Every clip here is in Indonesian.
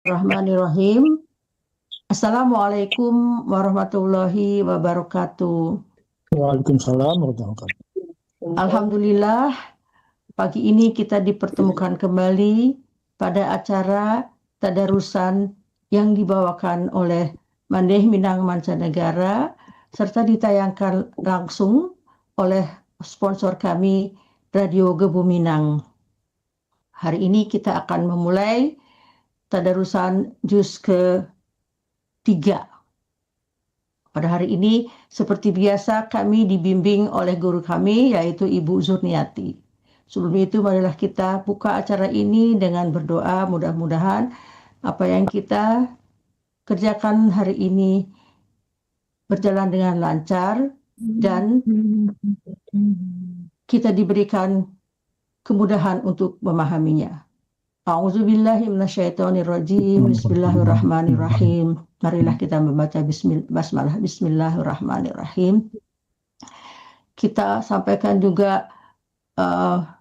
Bismillahirrahmanirrahim. Assalamualaikum warahmatullahi wabarakatuh. Waalaikumsalam warahmatullahi wabarakatuh. Alhamdulillah, pagi ini kita dipertemukan kembali pada acara tadarusan yang dibawakan oleh Mandeh Minang Mancanegara serta ditayangkan langsung oleh sponsor kami Radio Gebu Minang. Hari ini kita akan memulai tadarusan juz ke-3. Pada hari ini, seperti biasa, kami dibimbing oleh guru kami, yaitu Ibu Zurniati. Sebelum itu, marilah kita buka acara ini dengan berdoa. Mudah-mudahan apa yang kita kerjakan hari ini berjalan dengan lancar dan kita diberikan kemudahan untuk memahaminya. A'udzubillahi minasyaitonirrajim. Bismillahirrahmanirrahim. Marilah kita membaca basmalah. Bismillahirrahmanirrahim. Kita sampaikan juga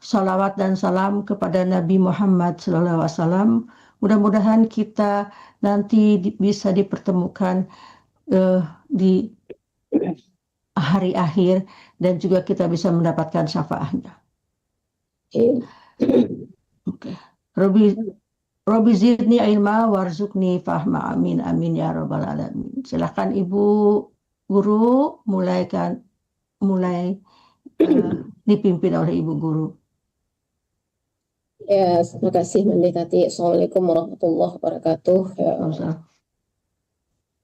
salawat dan salam kepada Nabi Muhammad SAW. Mudah-mudahan kita nanti bisa dipertemukan di hari akhir dan juga kita bisa mendapatkan syafaatnya. Oke. Robi zidni ilma warzuqni fahma, amin amin ya rabbal alamin. Silakan Ibu Guru mulai dipimpin oleh Ibu Guru. Ya, terima kasih Mandetati. Assalamualaikum warahmatullahi wabarakatuh. Ya.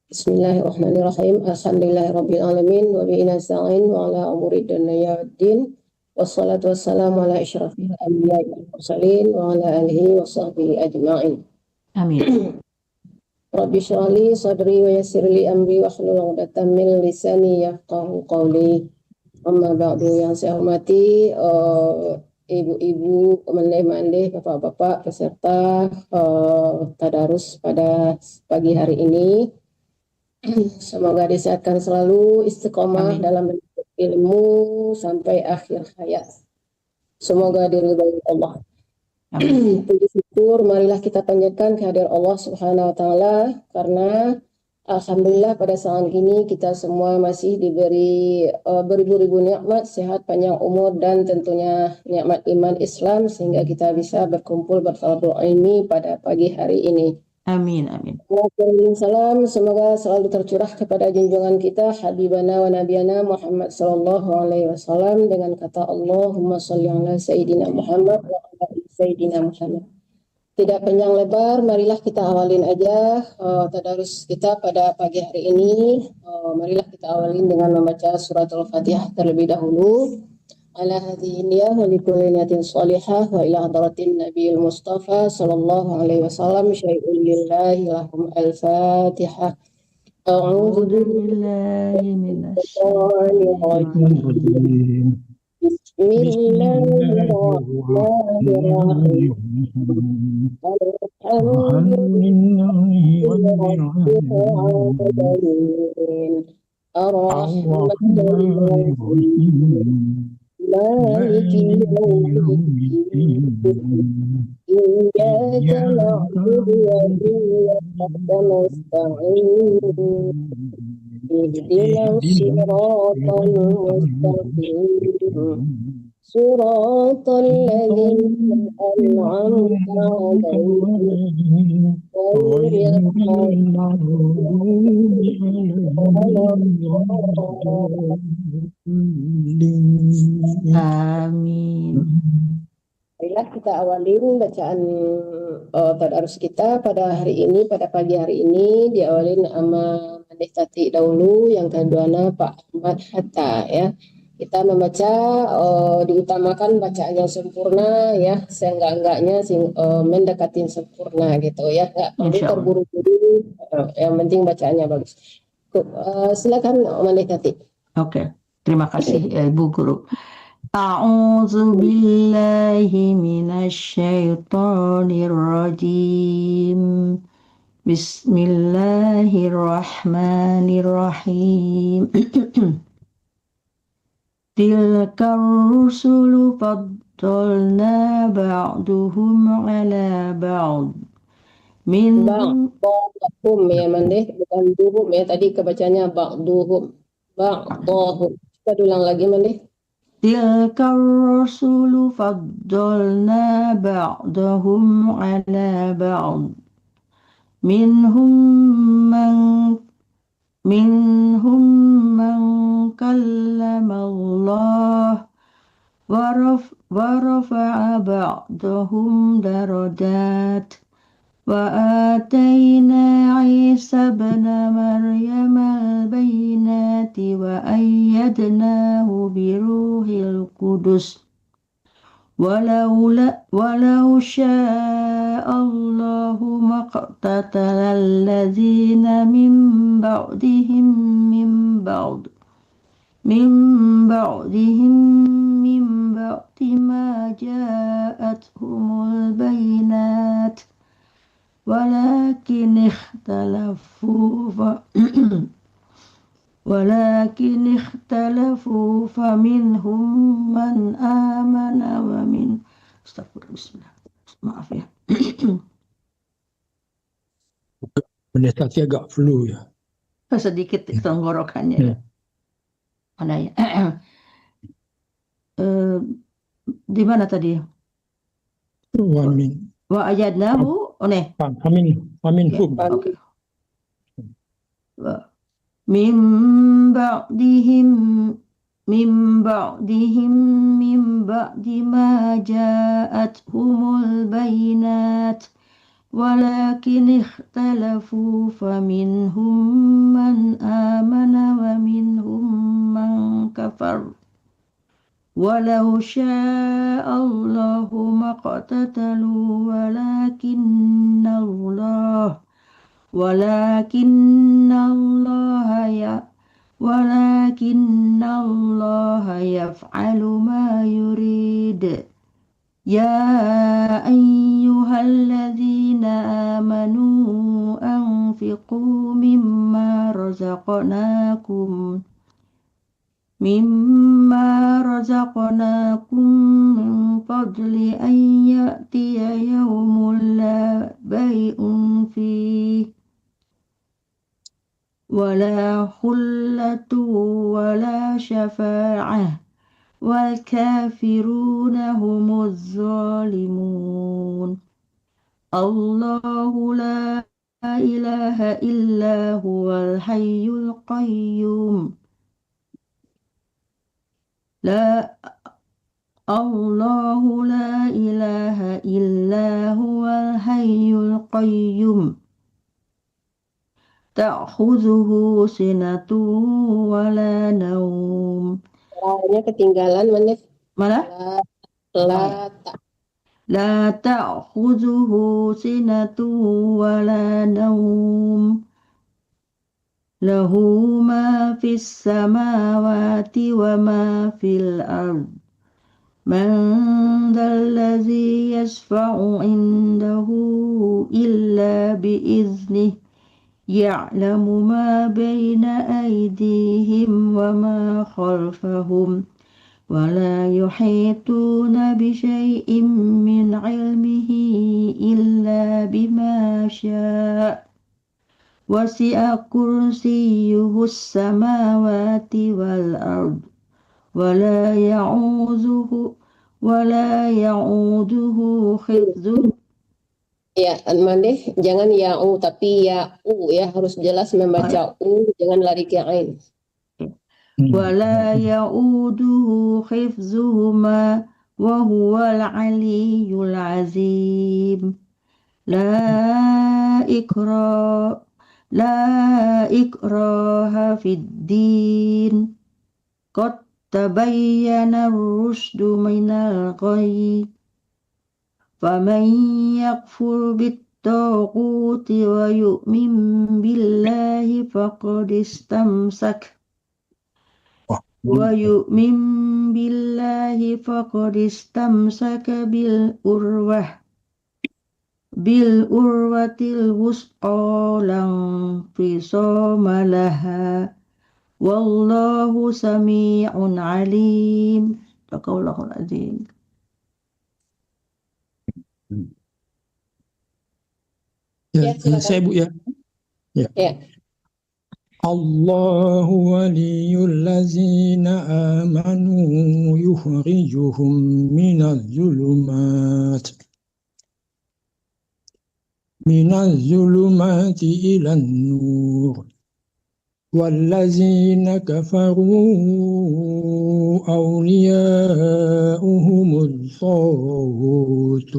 Bismillahirrahmanirrahim. Alhamdulillahirabbil alamin wa bihi nasta'in wa ala umuri dunya waddin. Wassalatu wassalamu ala asyrafil anbiya'i wal mursalin wa ala alihi wa sahbihi ajma'in. Amin. Rabbi shrah li sadri wa yassir li amri wa hlul 'uqdatam min lisani yafqahu qawli. Amma ba'du, yang saya hormati ibu-ibu, mandeh-mandeh, bapak-bapak peserta tadarus pada pagi hari ini. Semoga disehatkan selalu, istiqomah dalam menuntut ilmu sampai akhir hayat. Semoga diridhoi Allah. Puji syukur marilah kita panjatkan kehadiran Allah Subhanahu wa taala, karena alhamdulillah pada saat ini kita semua masih diberi beribu-ribu nikmat, sehat, panjang umur, dan tentunya nikmat iman Islam sehingga kita bisa berkumpul bertalabbur ilmi pada pagi hari ini. Amin amin. Salam semoga selalu tercurah kepada junjungan kita habibana wa nabiyana Muhammad sallallahu alaihi wasallam dengan kata Allahumma sholli ala sayyidina Muhammad wa ala sayyidina Muhammad. Tidak panjang lebar, marilah kita awalin aja tadarus kita pada pagi hari ini. Marilah kita awalin dengan membaca surat Al-Fatihah terlebih dahulu. Ala hadhihi niyah wa likulli niyatin shalihah wa ila hadratin nabiyil mustafa sallallahu alaihi wasallam syai'un lillahi lahum al-fatihah. A'udzu billahi minasyaitonir rajim. Bismillahirrahmanirrahim. Ar-Rahmanir-Rahim. Maliki yaumiddin. Iyyaka na'budu wa iyyaka nasta'in. Ihdinas siratal mustaqim. Siratal ladzina an'amta 'alaihim ghairil Amin. Marilah kita awalin bacaan tadarus kita pada hari ini, pada pagi hari ini diawalin sama Mandetati dahulu, yang keduanya Pak Ahmad Hatta ya. Kita membaca diutamakan bacaan yang sempurna ya, seenggak-enggaknya mendekatin sempurna gitu ya, nggak perlu terburu-buru, yang penting bacaannya bagus. Silakan Mandetati. Oke, terima kasih Ibu Guru. A'udzu billahi minasyaitonir rajim. Bismillahirrahmanirrahim. Tilkar rusulu faddalna ba'duhum ala ba'd. minhum Ba'dhum ya mandeh, bukan duhum ya, tadi kebacanya ba'duhum. Ba'dhum. Kita ulang lagi mandeh. tilkar rasulu faddalna ba'dahum ala ba'd minhum man minhum man kallama Allah ورفع بعضهم درجات وآتينا عيسى ابن مريم البينات وأيدناه بروح القدس ولو شاء الله ما اقتتل الذين من بعدهم من بعد ما جاءتهم البينات ولكن اختلفوا فمنهم من آمن Astagfirullah. Maaf ya. Tadi agak flu ya. Sedikit tenggorokannya ya. Mana ya? Di mana tadi? Wa ayadnahu Faminhum. Okay. Min ba'dihim min ba'di ma ja'athumul bayinat walakin ikhtalafu faminhum man amana wa minhum man kafar walau syaa Allahu maqtatalu ولكن الله يفعل ما يريد يا أيها الذين آمنوا أنفقوا مما رزقناكم من قبل أن يأتي يوم لا بيع فيه ولا خلة ولا شفاعة والكافرون هم الظالمون الله لا إله إلا هو الحي القيوم الله لا إله إلا هو الحي القيوم تأخذه سنة ولا نوم. Lawannya ketinggalan menit. Mana? لا تأخذه سنة ولا نوم له ما في السماوات وما في الأرض من ذا الذي يشفع عنده إلا بإذنه يعلم ما بين أيديهم وما خلفهم ولا يحيطون بشيء من علمه إلا بما شاء وسع كرسيه السماوات والأرض ولا يعوده حفظهما. Ya, mandeh, jangan ya'u tapi ya'u ya, harus jelas membaca u, jangan lari ke ain. ولا يؤوده حفظهما وهو العلي العظيم لا إكراه في الدين قد تبين الرشد من الغي فمن يكفر بالطاغوت ويؤمن بالله فقد استمسك بالعروة الوثقى لا انفصام لها والله سميع عليم. Sadaqallahul Azim. Ya, silakan. Saya Bu ya. Ya. Allahu waliyul ladzina amanu yukhrijuhum minaz zulumati ilan nur walladzina kafaru awliya'uhumuz taghut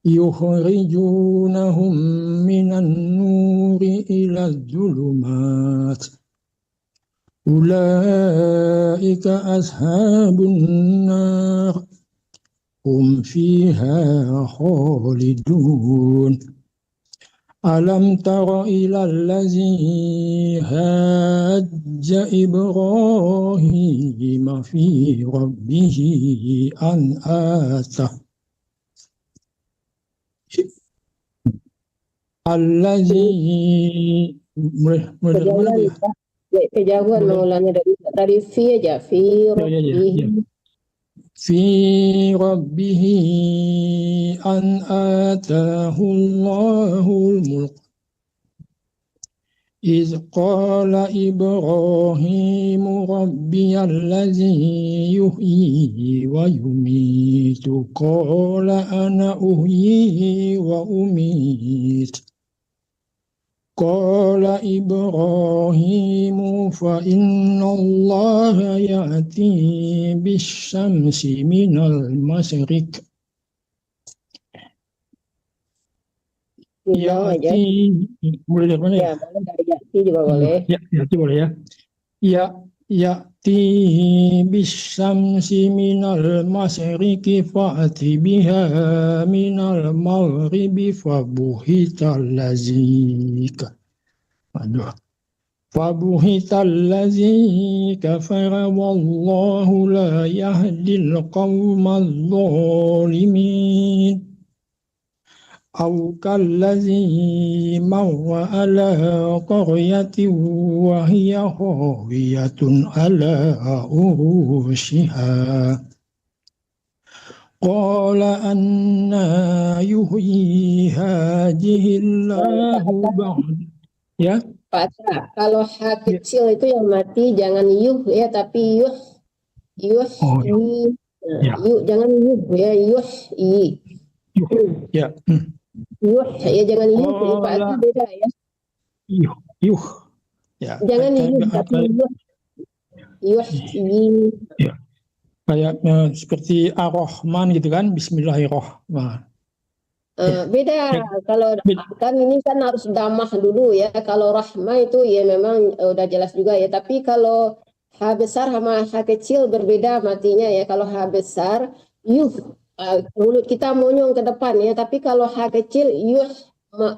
yukhrijunahum minan nuri ilaz zulumat ulaika ashabun nar hum fiha khalidun. Alam tara ilal ladzi hajja Ibrahim fi rabbih an atah allazi Kejauhan mengulangnya dari fi aja, fi rabbih. Fi rabbih an atahu Allahul mulk iz qala Ibrahim rabbiyallazi yuhyi wa yumitu qala ana uhyi wa umit qala Ibrahimu fa inna Allah ya'ti bisyamsi minal masyriq boleh dari mana ya? Boleh dari Yati juga boleh. Ya'ti boleh ya. Ya'ti bisyamsi minal masyriqi fa'ati biha minal maghribi fabuhital ladzi kafara wallahu la yahdil qawmal zalimin. Aw kallazi marra ala qaryatin wa hiya khawiyatun ala urushiha qala anna yuhyi hadhihi Allahu ba'da Pak Atra, kalau H kecil itu yang mati jangan yuh ya, tapi yuh i. Yuh jangan yuh ya, yuh i. Yuh ya, jangan yuh ya, Pak Atra beda ya. Yuh ya. Jangan yuh tapi yuh i. Kayak seperti Ar-Rahman gitu kan, Bismillahirrahmanirrahim. Beda. Kalau kan ini kan harus damah dulu ya. Kalau rahmah itu ya memang udah jelas juga ya. Tapi kalau H besar sama H kecil berbeda matinya ya. Kalau H besar yuh, mulut kita monyong ke depan ya. Tapi kalau H kecil yuh,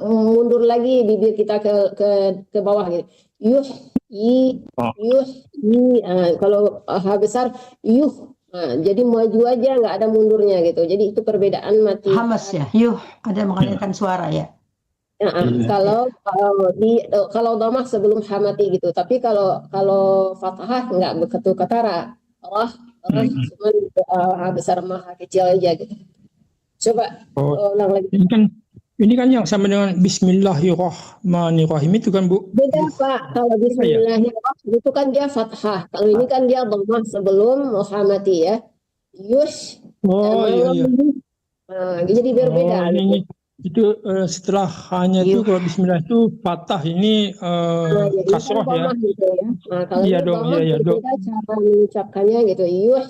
mundur lagi bibir kita ke bawah gitu. Yuh i, yuh i. Kalau H besar yuh. Jadi maju aja, nggak ada mundurnya gitu. Jadi itu perbedaan mati. Hamas ya, yuh ada mengalirkan suara ya. Kalau dhamma sebelum hamati gitu. Tapi kalau fathah nggak begitu katara. Cuma besar mah kecil aja gitu. Coba ulang lagi. Ini kan yang sama dengan Bismillahirrahmanirrahim itu kan Bu? Beda Pak. Kalau Bismillahirrahmanirrahim itu kan dia fathah. Kalau ini kan dia dhammah sebelum hamati ya. Yush. Jadi berbeda. Itu setelah hanya itu kalau Bismillah itu fathah, ini kasroh ya. Gitu ya. Kalau iya dong, iya dong. Beda cara mengucapkannya gitu. Yuh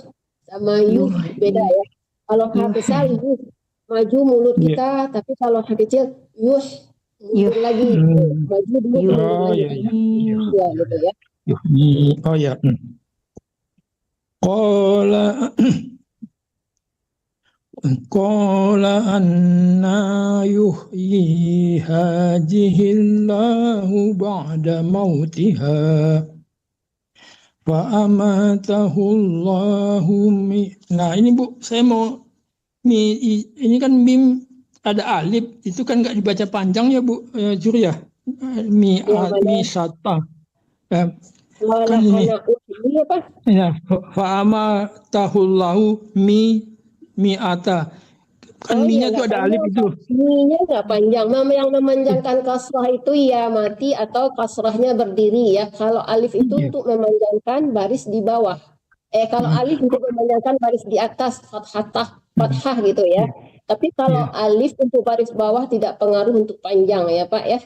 sama yuh beda ya. Kalau H besar yuh maju mulut kita, tapi kalau H kecil yuh mundur lagi. Maju dulu mundur lagi. Ya gitu ya. Oh ya. Qala anna yuhyi hadhihi Allahu ba'da mautiha fa amatahu Allahu. Nah ini Bu, saya mau ini kan mim ada alif, itu kan nggak dibaca panjang ya Bu Juri ya? Mi sata. Kan ini apa? Ya, fa amatahu Allahu mi'ata. Kan mi-nya tuh ada alif itu. Mi-nya nggak panjang. Yang memanjangkan kasrah itu ya mati atau kasrahnya berdiri ya. Kalau alif itu Iya. untuk memanjangkan baris di bawah. Kalau alif untuk memanjangkan baris di atas, fathah gitu ya. Tapi kalau Iya. alif untuk baris bawah tidak pengaruh untuk panjang ya Pak ya.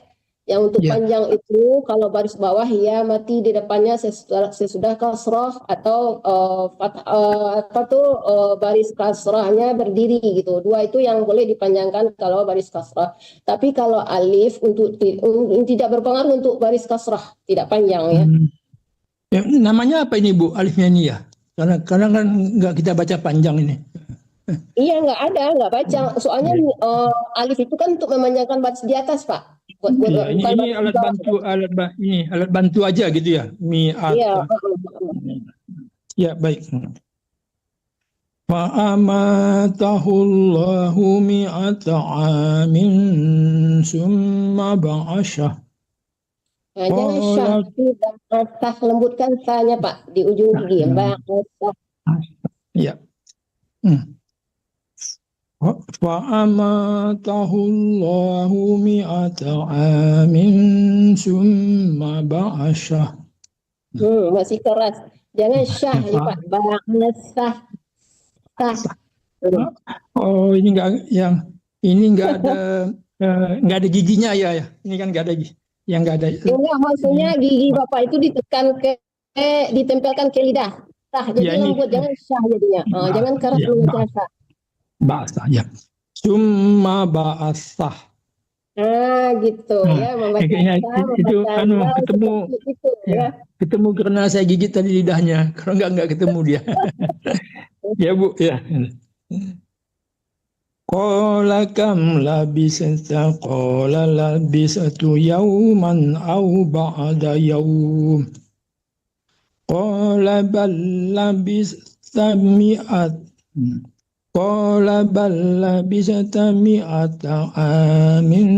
Yang untuk Iya. panjang itu kalau baris bawah ya mati di depannya sesudah kasrah atau baris kasrahnya berdiri gitu. Dua itu yang boleh dipanjangkan kalau baris kasrah. Tapi kalau alif tidak berpengaruh untuk baris kasrah, tidak panjang ya. Ya, namanya apa ini Bu? Alifnya ini ya? Karena kan nggak kita baca panjang ini. Iya nggak baca. Soalnya alif itu kan untuk memanjangkan baris di atas Pak. Iya, Bukan ini baris di alat bawah. bantu, alat bantu aja gitu ya. Iya. Ya, baik. Fa'amatahullahu mi'ata amin summa ba'asyah. Nah, jangan syah, tidak sah, lembutkan sahnya Pak di ujung gigi. Sah. Ya. Fa'amatahullahu mi'ata amin summa ba'asyah. Masih keras. Jangan syah ya Pak. Sah. Oh, ini nggak ada giginya ya. Ini kan nggak ada yang nggak ada. Enggak, maksudnya gigi Bapak itu ditempelkan ke lidah. Sah, jadi lembut, jangan syah jadinya. Jangan keras mengucapkan sah. Bahasa ya. Summa ba'asah. Gitu ya, membaca itu ketemu itu, ya. Ketemu karena saya gigit tadi lidahnya. Kalau nggak ketemu dia. Ya Bu, ya. Qala kam labisata qala labisatu yawman aw ba'da yawm. Qala bal labista mi'at. Qala bal labista mi'ata amin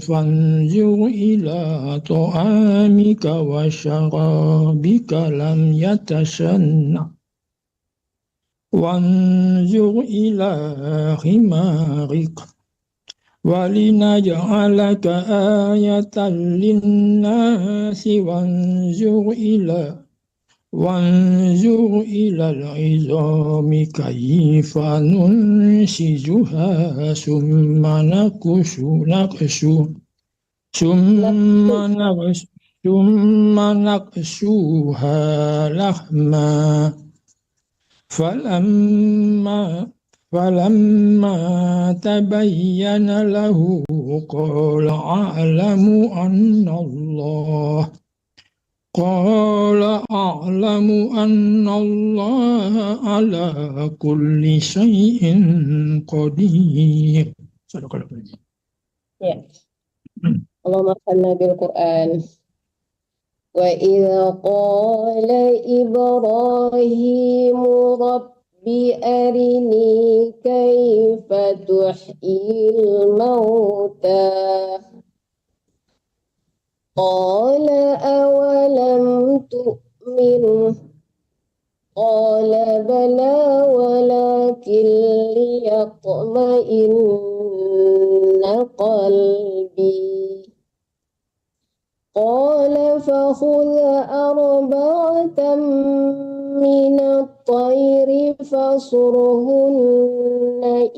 fanzur ila ta'amika wa syarabika lam yatashanna. وانظر إلى حمارك ولنجعلك آية للناس وانظر إلى العظام كيف ننشزها ثم نكسوها لحما فلما تبين له قال أعلم أن الله على كل شيء قدير. Ya. Allahumma salli bil Quran. وإذ قال إبراهيم رب أرني كيف تحيي الموتى قال أولم تؤمن قال بلى ولكن ليطمئن قلبي قال فخذ أربعة من الطير فصرهن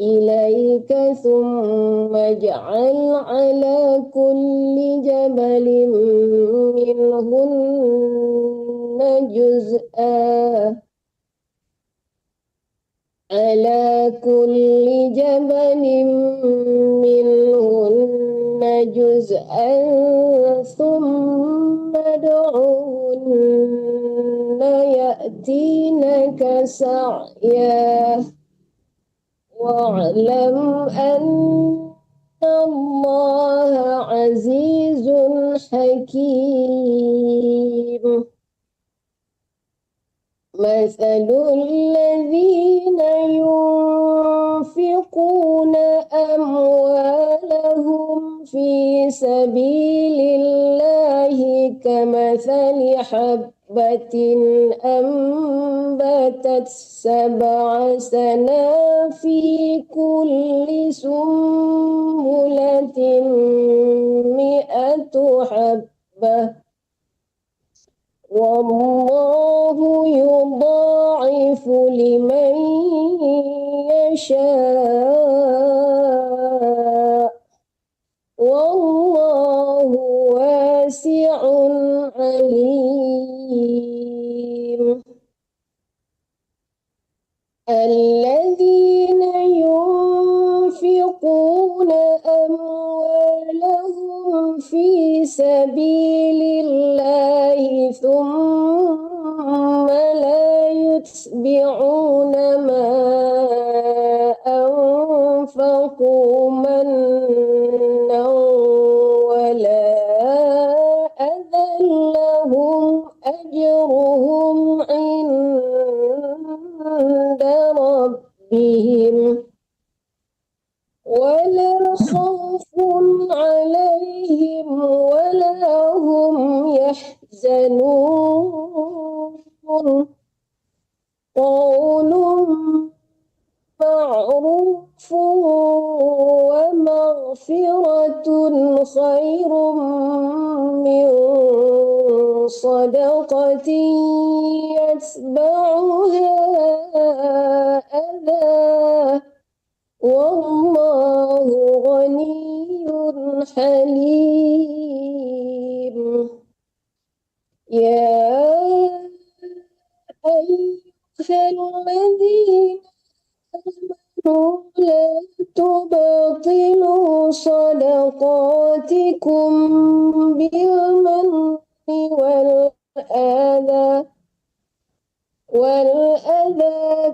إليك ثم اجعل على كل جبل منهن جزءا ثم ادعهن يأتينك سعيا واعلم أن الله عزيز حكيم مثل الذين ينفقون أموالهم في سبيل الله كمثل حبة أنبتت 7 سنابل في كل سنبلة 100 حبة والله يضاعف لمن يشاء والله واسع عليم. الذين ينفقون أموالهم في سبيل الله ثم لا يتبعون ما أنفقوا منا ولا أذى لهم أجرهم عند ربهم ولا خوف عليهم ولا هم يحزنون. قول معروف ومغفرة خير من صدقة يتبعها أذى والله غني حليم. يا أيها الذين آمنوا لا تبطلوا صدقاتكم بالمن والأذى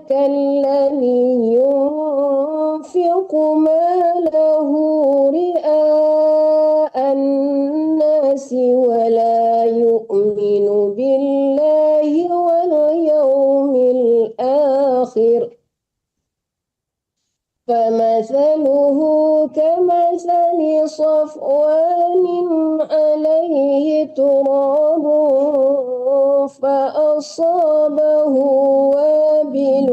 كالذي ينفق ماله رئاء الناس ولا يؤمن بالله واليوم الآخر فمثله كمثل صفوان عليه تراب فأصابه وابل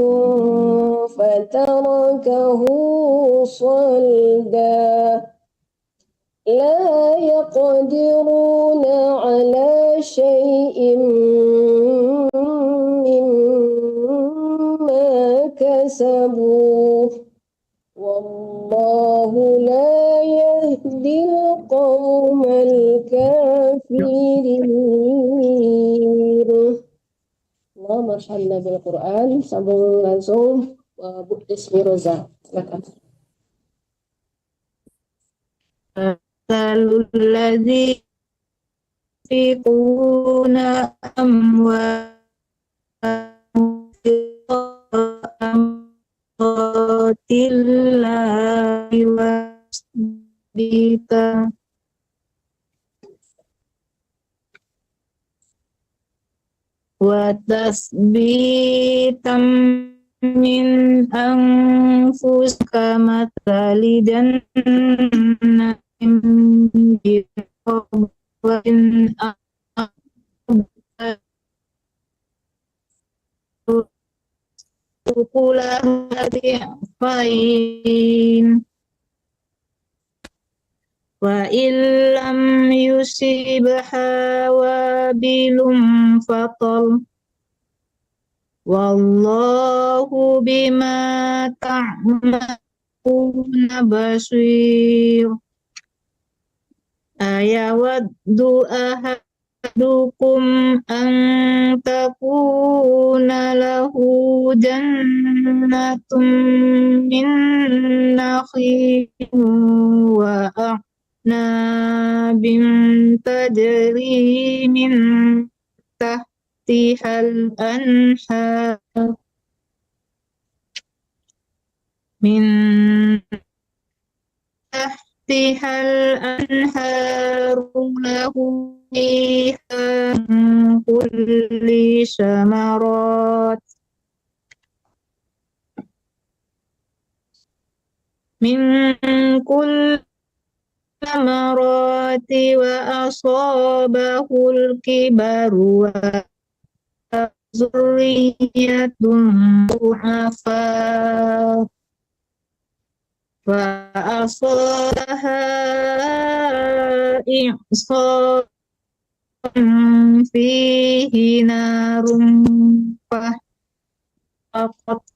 فتركه صلدا لا يقدرون على شيء مما كسبوا والله لا يهدي القوم الكافرين. Allahumma shalli bil Quran. Sambung langsung Bu Desmi Roza. Silakan. Masalul ladzi yunfiquna amwatillahi wasbita wa tasbitam min anfusika mathali jannatin biqawwin ukulaha di'fain wa illam yusibha wabilum fatal wallahu bima ta'maluna basir. Ayawaddu ahadukum an takuna lahu jannatun min nakhilin wa a'nabin tajri min tahtihal anhar tahtihal anharu lahu fiha kulli samarat min kulli samarati wa asabahul kibaru wa zurriyatun duhafa فأصابها إعصار فيه نار فأحرقت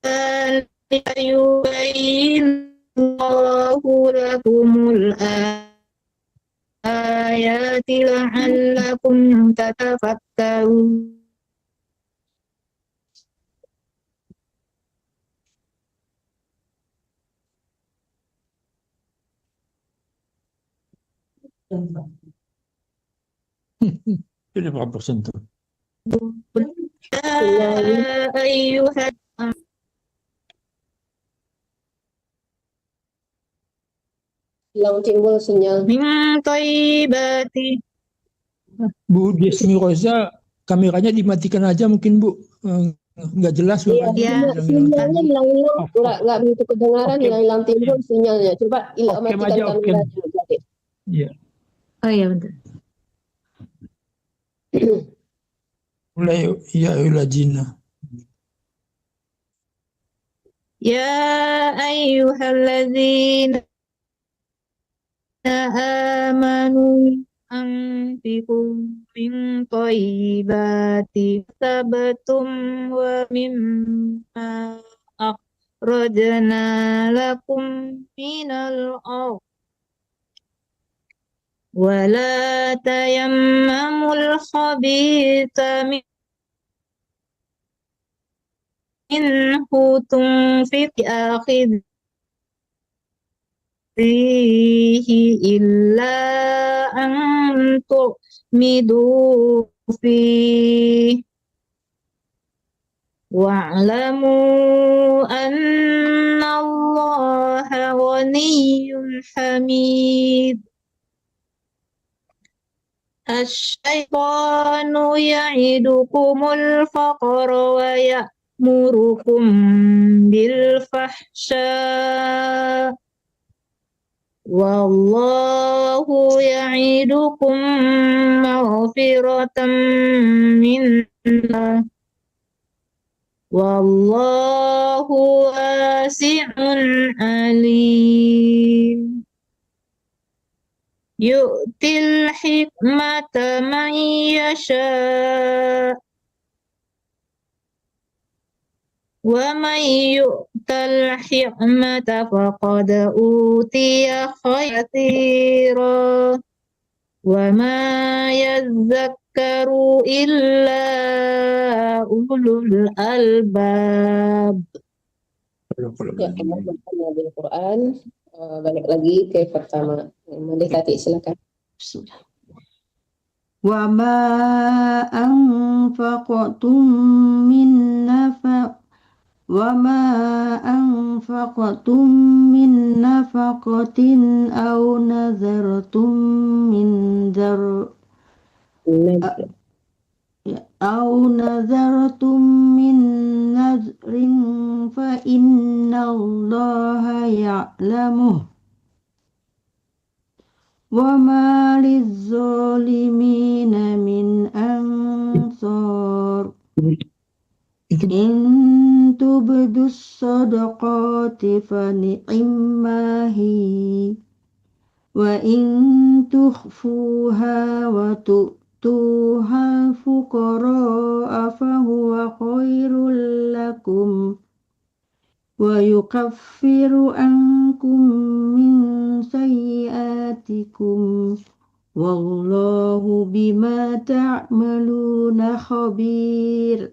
ذلك يبين الله لكم الآيات لعلكم تتفكرون. Ini berapa persen tuh? يا أيها Hilang timbul sinyal. من طيبات Bu Desmi Roza, kameranya dimatikan aja mungkin Bu. Nggak jelas Iya, suaranya. ya Hilang-hilang sinyalnya timbul. hilang-hilang, Off, nggak off. nggak begitu kedengaran, Oke, hilang-hilang timbul sinyalnya. Coba off cam matikan aja, off cam. kameranya berarti. Iya. oh ya bentar. Mulai ya ulajina. يا أيها الذين آمنوا أنفقوا من طيبات كسبتم ومما أخرجنا لكم من الأرض ولا تيمموا الخبيث منه تنفق آخذ فيه إلا أن تؤمدوا فيه واعلموا أن الله غني حميد. الشيطان يعدكم الفقر ويأمركم بالفحشاء والله يعدكم مغفرة منه والله واسع عليم. يؤتي الحكمة من يشاء ومن يؤت الحكمة فقد أوتي خيرا كثيرا وما يذكر إلا أولو الألباب. Ya, kita Al-Quran. Balik lagi ke pertama. Mandi Tati, silakan. Wa ma anfaqtum min nafaqatin aw nazartum min dar أو نذرتم من نذر فإن الله يعلمه وما للظالمين من أنصار إن تبدوا الصدقات فنعما هي وإن تخفوها وتؤتوها الفقراء فهو خير لكم ويكفر عنكم من سيئاتكم والله بما تعملون خبير.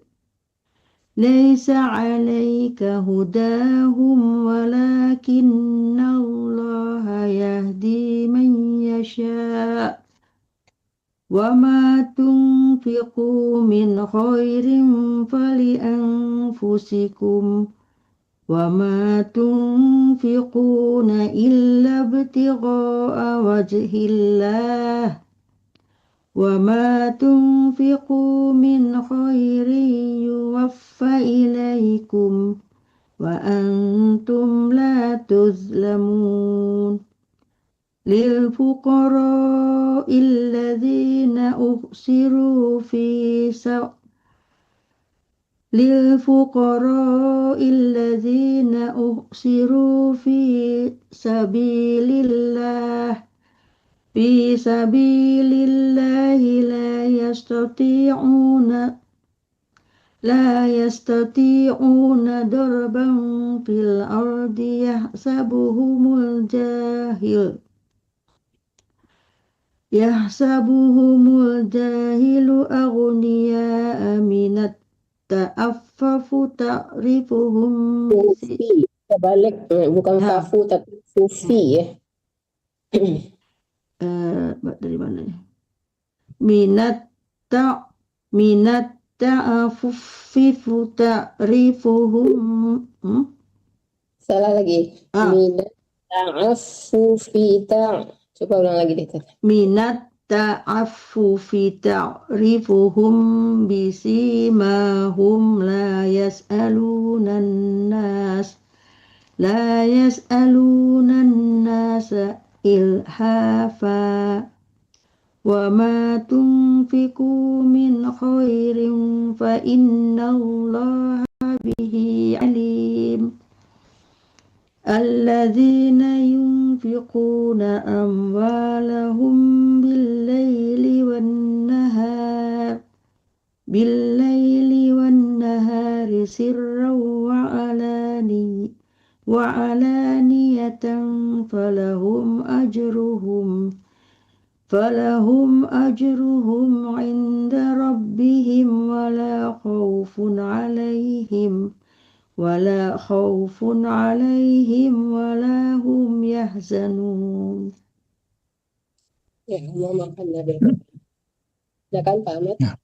ليس عليك هداهم ولكن الله يهدي من يشاء وما تنفقوا من خير فلأنفسكم وما تنفقون إلا ابتغاء وجه الله وما تنفقوا من خير يوفى إليكم وأنتم لا تظلمون. للفقراء الذين أحصروا في للفقراء الذين أحصروا في سبيل الله لا يستطيعون ضربا في الأرض يحسبهم الجاهل أغنياء من التعفف تعرفهم Fufi. Kebalik, bukan Ya. kafu tapi fufi ya. Dari mana ya? Minat ta'affufi ta'rifuhum. Salah lagi. Minat ta'affufi Coba ulang lagi deh. Minat ta'affufi ta'rifuhum bisimahum la yas'alunan nas ilhafa wa ma tunfiqu min khairin fa innallaha bihi alim. Alladzina yunfiquna amwalahum bil-laili wan-nahari sirran wa alaniyatan falahum ajruhum 'inda rabbihim wala khawfun 'alaihim wala hum yahzanun. Ya, mau makan ya, silakan Pak Ahmad. Ya.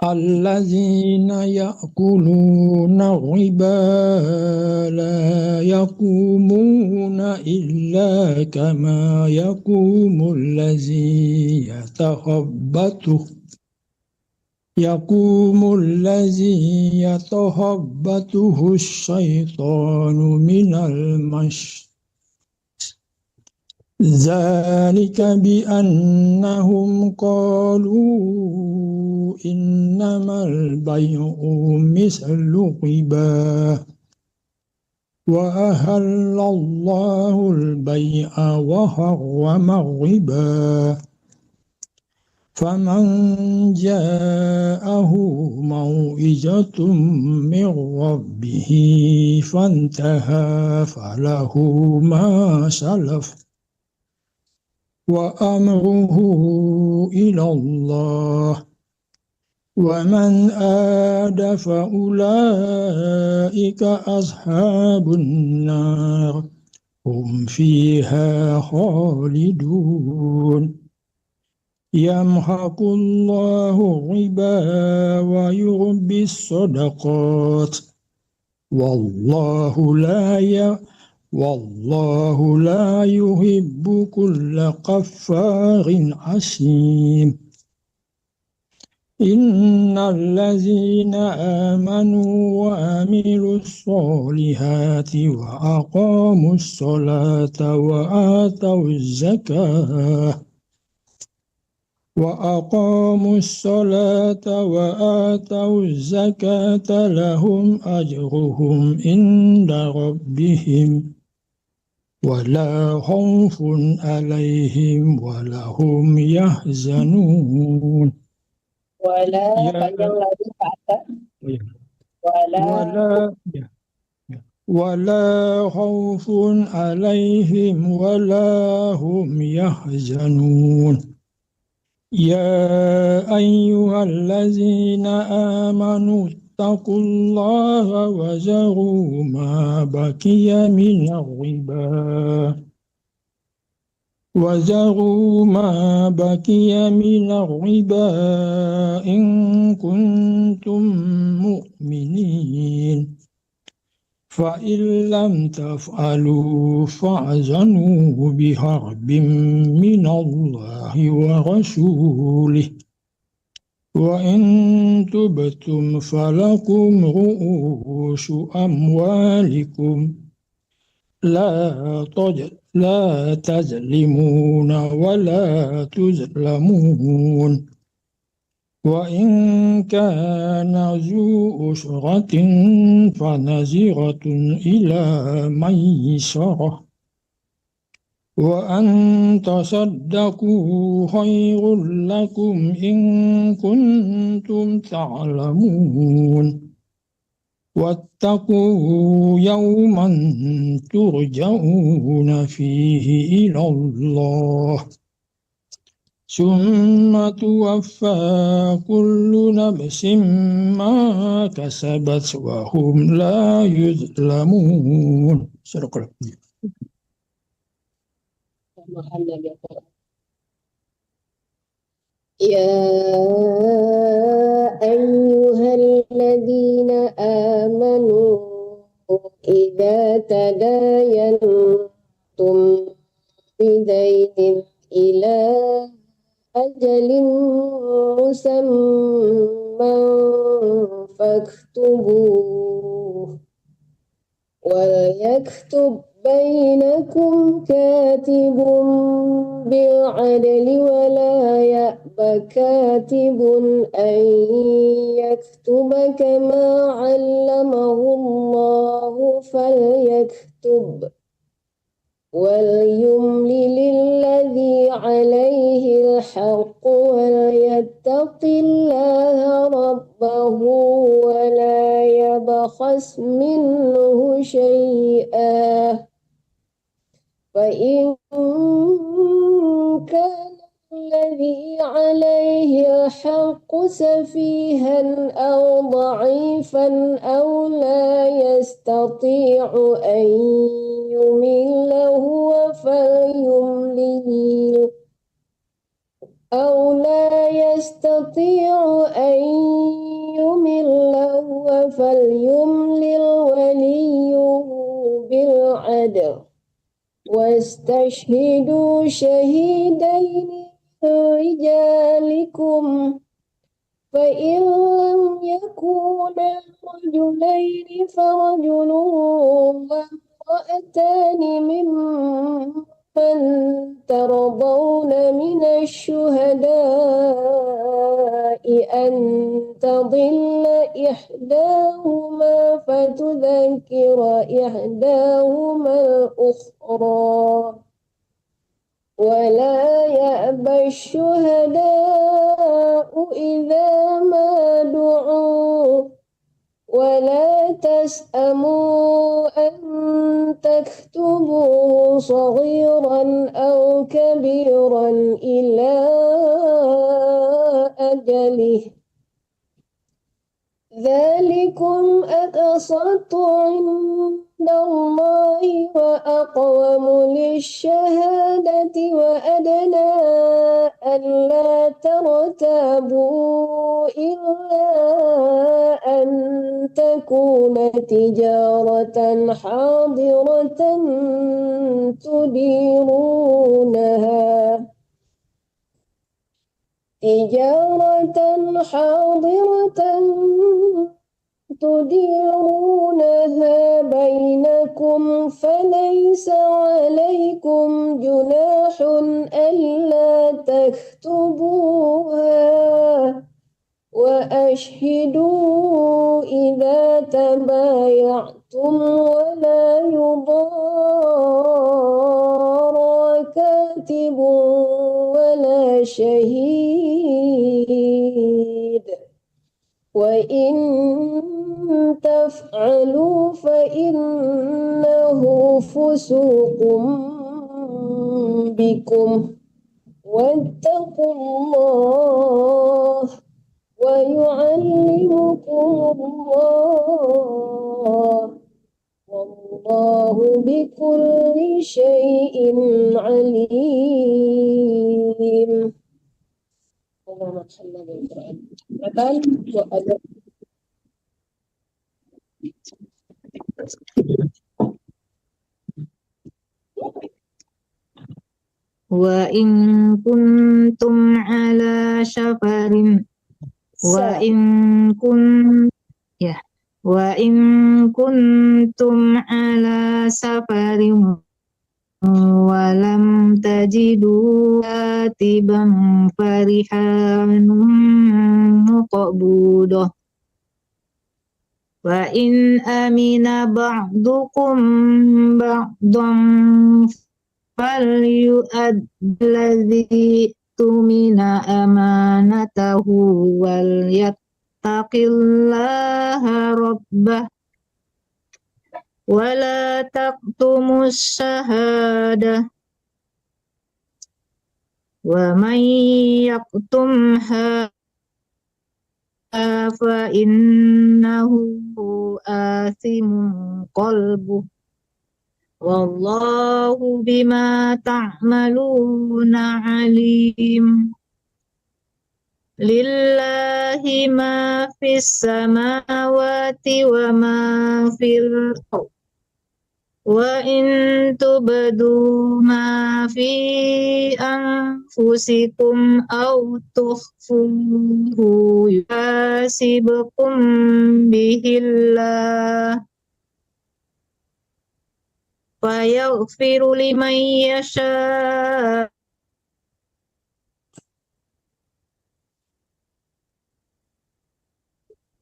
Allazina ya'kuluna riba la yaqumuna illa kama yaqumul ladzi yatahabbathu asy-syaitanu minal mas. Zalika bi'annahum qalu innamal bay'u mislu riba wa ahallallahu al-bay'a wa harrama riba faman ja'ahu mau'izatun min rabbih fantaha falahu ma salaf wa amruhu ila Allah wa man ada fa ulaika ashabun nar hum fiha khalidun yamhaqullahu riba wa yurbis sadaqat wallahu la yuhibbu kulla kaffarin asim. Innal ladzina amanu wa amilus solihati wa aqamus solata wa atawuz zakata lahum ajruhum inda rabbihim wala khawfun alaihim wala hum yahzanun. Wala panjang lagi Pak. Wala khawfun alaihim wala hum yahzanun. Ya ayyuhallazina amanu ittaqullaha wa zaru ma baqiya minar riba in kuntum mu'minin fa in lam taf'alu fa'zanu biharbin minallahi wa rasulih wa in tubtum falakum ru'usu amwalikum la tazlimuna wa la tuzlamun. وإن كان ذو أسرة فنظرة إلى ميسرة وأن تصدقوا خير لكم إن كنتم تعلمون واتقوا يوما ترجعون فيه إلى الله ثم توفى كل نفس ما كسبت وهم لا يظلمون. صدق الله. يا أيها الذين آمنوا إذا تداينتم بدين إلى أجل مسمى فاكتبوه وليكتب بينكم كاتب بالعدل ولا يأب كاتب أن يكتب كما علمه الله فليكتب وليملل الذي عليه الحق وليتق الله ربه ولا يبخس منه شيئا فإن كان الذي عليه الحق سفيها أو ضعيفا أو لا يستطيع أن يمل هو فليملل وليه بالعدل واستشهدوا شهيدين من رجالكم فإن لم يكونا رجلين فرجل وامرأتان ممن ترضون من الشهداء أن تضل إحداهما فتذكر إحداهما الأخرى ولا يأبى الشهداء إذا ما دعوا ولا تسأموا أن تكتبوا صغيرا أو كبيرا إلى أجله ذلكم أقسط عند الله وأقوم للشهادة وأدنى ألا ترتابوا إلا أن تكون تجارة حاضرة تديرونها بينكم فليس عليكم جناح ألا تكتبوها وأشهدوا إذا تبايعتم ولا يضار كاتب ولا شهيد وإن تفعلوا فإنه فسوق بكم واتقوا الله ويعلمكم الله والله بكل شيء عليم. اللهم صل على القرآن وأدب. وإن كنتم على سفر وإن كنتم على سفر ولم تجدوا كاتبا فرهان مقبوضة وإن أمن بعضكم بعضا فليؤد الذي اؤتمن أمانته وليتق الله ربه ولا تكتموا الشهادة ومن يكتمها فإنه آثم قلبه والله بما تعملون عليم لله ما في السماوات وما في الأرض وإن تبدوا ما في أنفسكم أو تخفوه يحاسبكم به الله فيغفر لمن يشاء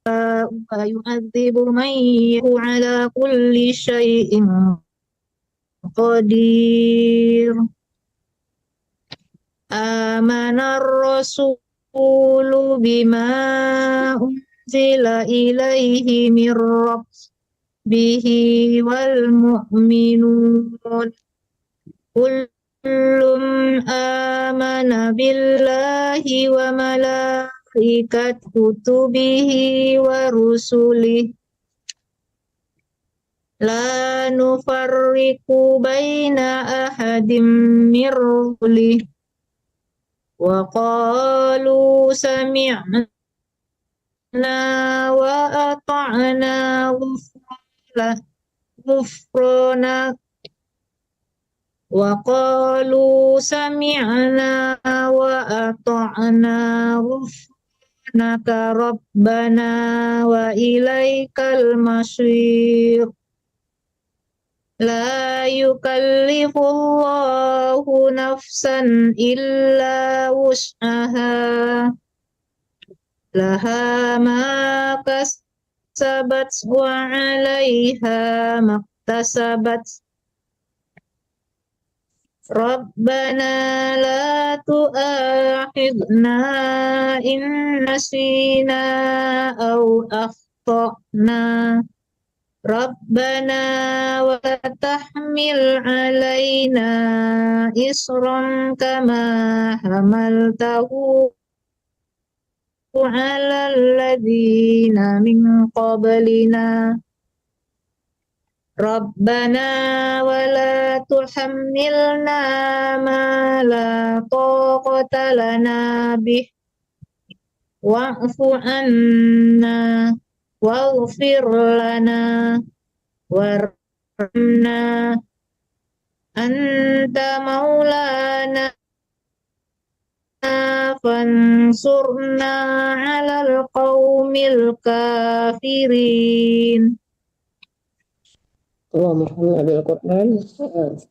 ويعذب من يشاء على كل شيء قدير آمن الرسول بما أنزل إليه من ربه والمؤمنون كل آمن بالله وملائكته كتبه ورسله لا نفرق بين أحد من رسله وقالوا سمعنا وأطعنا غفرانك وقالوا سمعنا وأطعنا غفرانك ربنا وإليك المصير لا يكلف الله نفسا إلا وسعها لها ما كسبت وعليها ما اكتسبت ربنا لا تؤاخذنا إن نسينا أو أخطأنا ربنا ولا تحمل علينا إصرا كما حملته على الذين من قبلنا ربنا ولا تحملنا ما لا طاقة لنا به واعف عنا واغفر لنا وارحمنا أنت مولانا فانصرنا على القوم الكافرين. Allahumma bil Quran.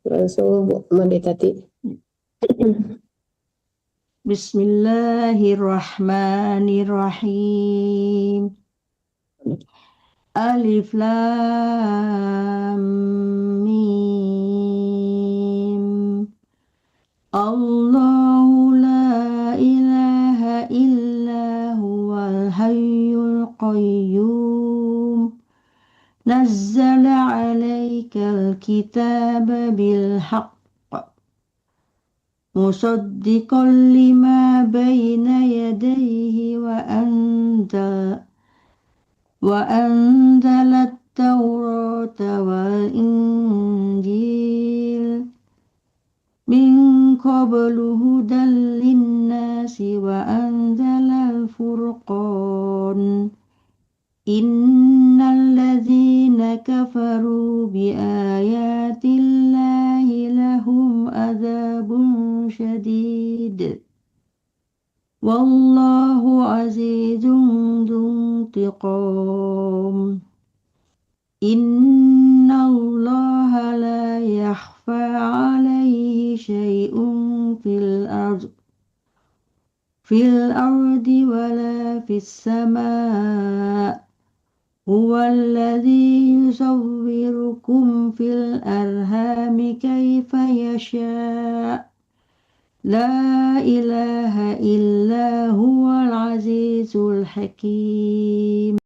Langsung Bu Mandi Tati. Bismillahirrahmanirrahim. Alif Lam Mim. Allahu la ilaha illa huwal hayyul qayyum. Nazzala 'alaikal kitaba bil haqq musaddiqan lima bayna yadayhi wa anzalat tawrata wal injil min qablu hudan linnasi wa anzalal furqan innal ladzina kafaru bi ayatillahi lahum adzabun syadid wallahu azizun dzuntiqam innallaha la yakhfa شيء في الأرض ولا في السماء هو الذي يصوركم في الأرحام كيف يشاء لا إله إلا هو العزيز الحكيم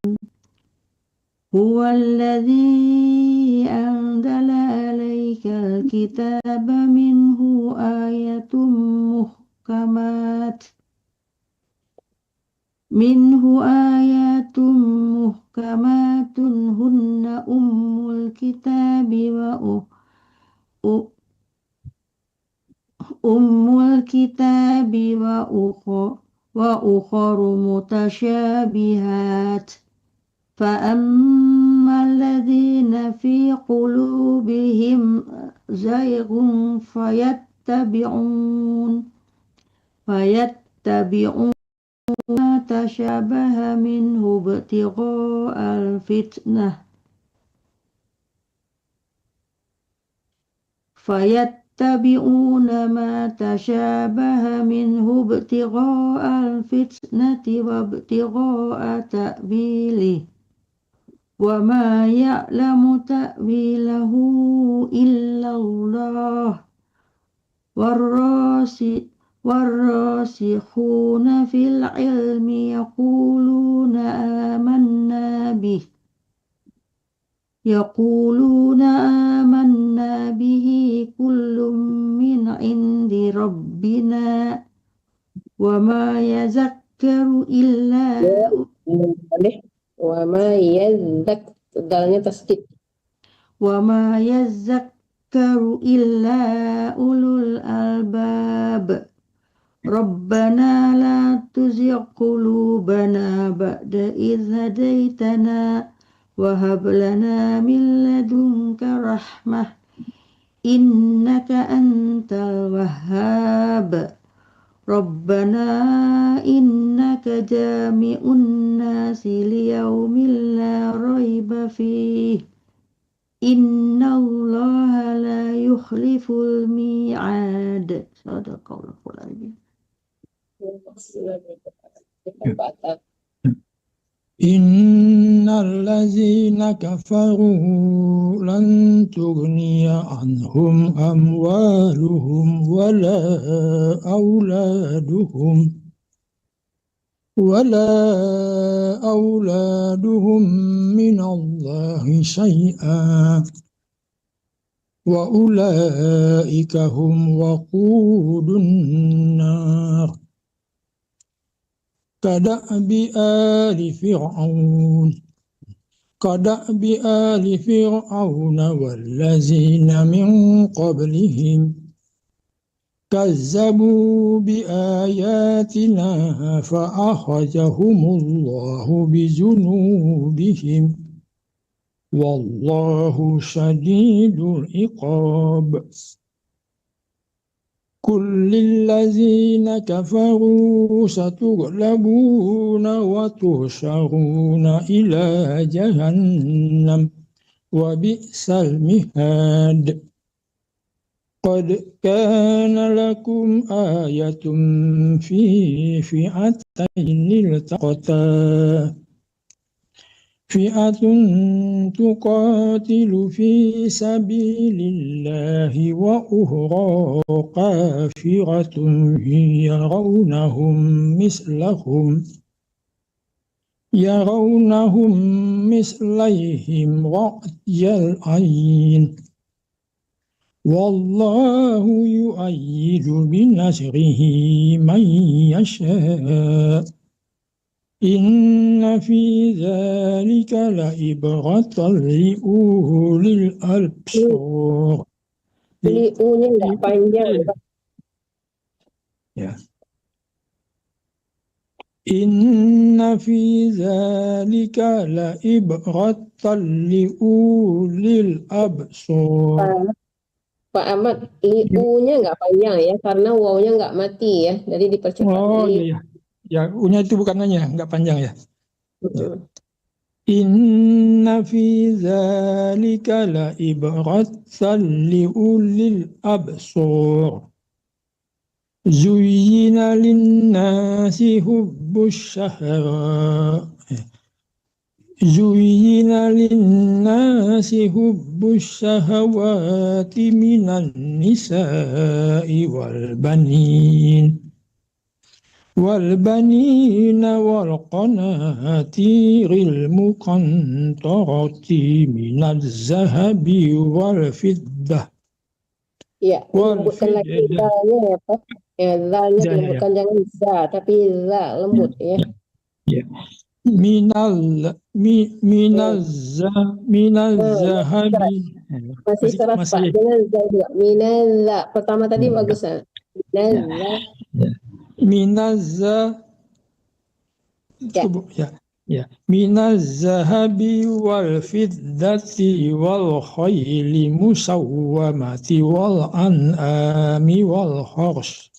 هو الذي أنزل عليك الكتاب منه آيات محكمات هن أم الكتاب وأخر متشابهات فأما الذين في قلوبهم زيغ فيتبعون ما تشابه منه ابتغاء الفتنة وابتغاء تأويله وما يعلم تأويله إلا الله والراسخون في العلم يقولون آمنا به كل من عند ربنا وما يذكر إلا وما يذكر أولو الألباب ربنا لا تزغ قلوبنا بعد إذ هديتنا وهب لنا من لدنك رحمة إنك أنت الوهاب ربنا إنك جامع الناس ليوم لا ريب فيه إن الله لا يخلف الميعاد صدق الله العظيم. إن الذين كفروا لن تغني عنهم أموالهم ولا أولادهم من الله شيئا وأولئك هم وقود النار كدأب آل فرعون والذين من قبلهم كذبوا بآياتنا فأخذهم الله بذنوبهم والله شديد العقاب كل الذين كفروا ستغلبون وتحشرون إلى جهنم وبئس المهاد قد كان لكم آية في فئتين التقتا فئة تقاتل في سبيل الله وأخرى كافرة يرونهم مثليهم رأي العين والله يؤيد بنصره من يشاء إن في ذلك لعبرة لأولي الأبصار. Liunya nggak panjang. Ya. Inna fi dzalika laibratan liulil absar. Pak Ahmad, liunya nggak panjang ya, karena wawnya nggak mati ya, jadi dipercepat. Oh iya, ya, u-nya itu bukan nanya, nggak panjang ya. Inna إن في ذلك لعبرة لأولي الأبصار زين للناس حب الشهوات من النساء والبنين والقناطير المقنطرة من الذهب والفضة Ya, lembutkan lagi zalnya ya Pak. Ya, zalnya Ya, ya, ya. dilembutkan, jangan za, tapi za lembut ya. Ya. Minal zahabi Masih keras Pak, masih dengan za juga. Minazza. Pertama tadi bagus ya. Minazza. minazza Ya. ya minaz zahabi wal fiddati wal khayli musawwamati wal an'ami wal harsh.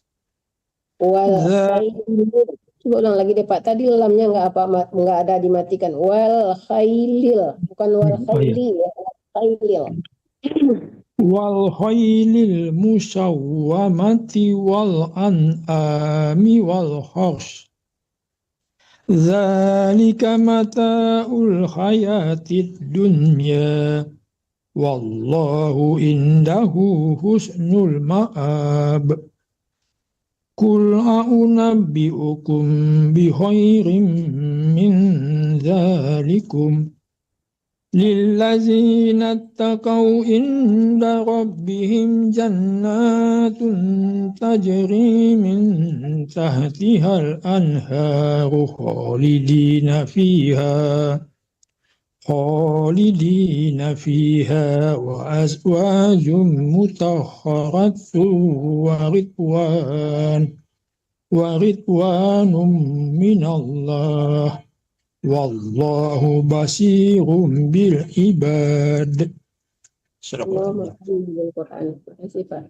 Wal khailil. Coba ulang lagi deh Pak. Tadi lamnya nggak ada dimatikan. Wal khailil, bukan wal khaili ya. Wal khailil. Wal khailil musawwamati wal an'ami wal harsh. Dzalika mata'ul hayatid dunya wallahu indahu husnul ma'ab. Qul a'unabbi'ukum bi khairin min dzalikum lillazina attaqaw inda rabbihim jannatun tajri min tahtihal anharu khalidina fiha wa azwajum mutahharatun wa ridwanum minallah wallahu basirun bil ibad. Allahumma salli bil Qur'an. Terima kasih Pak.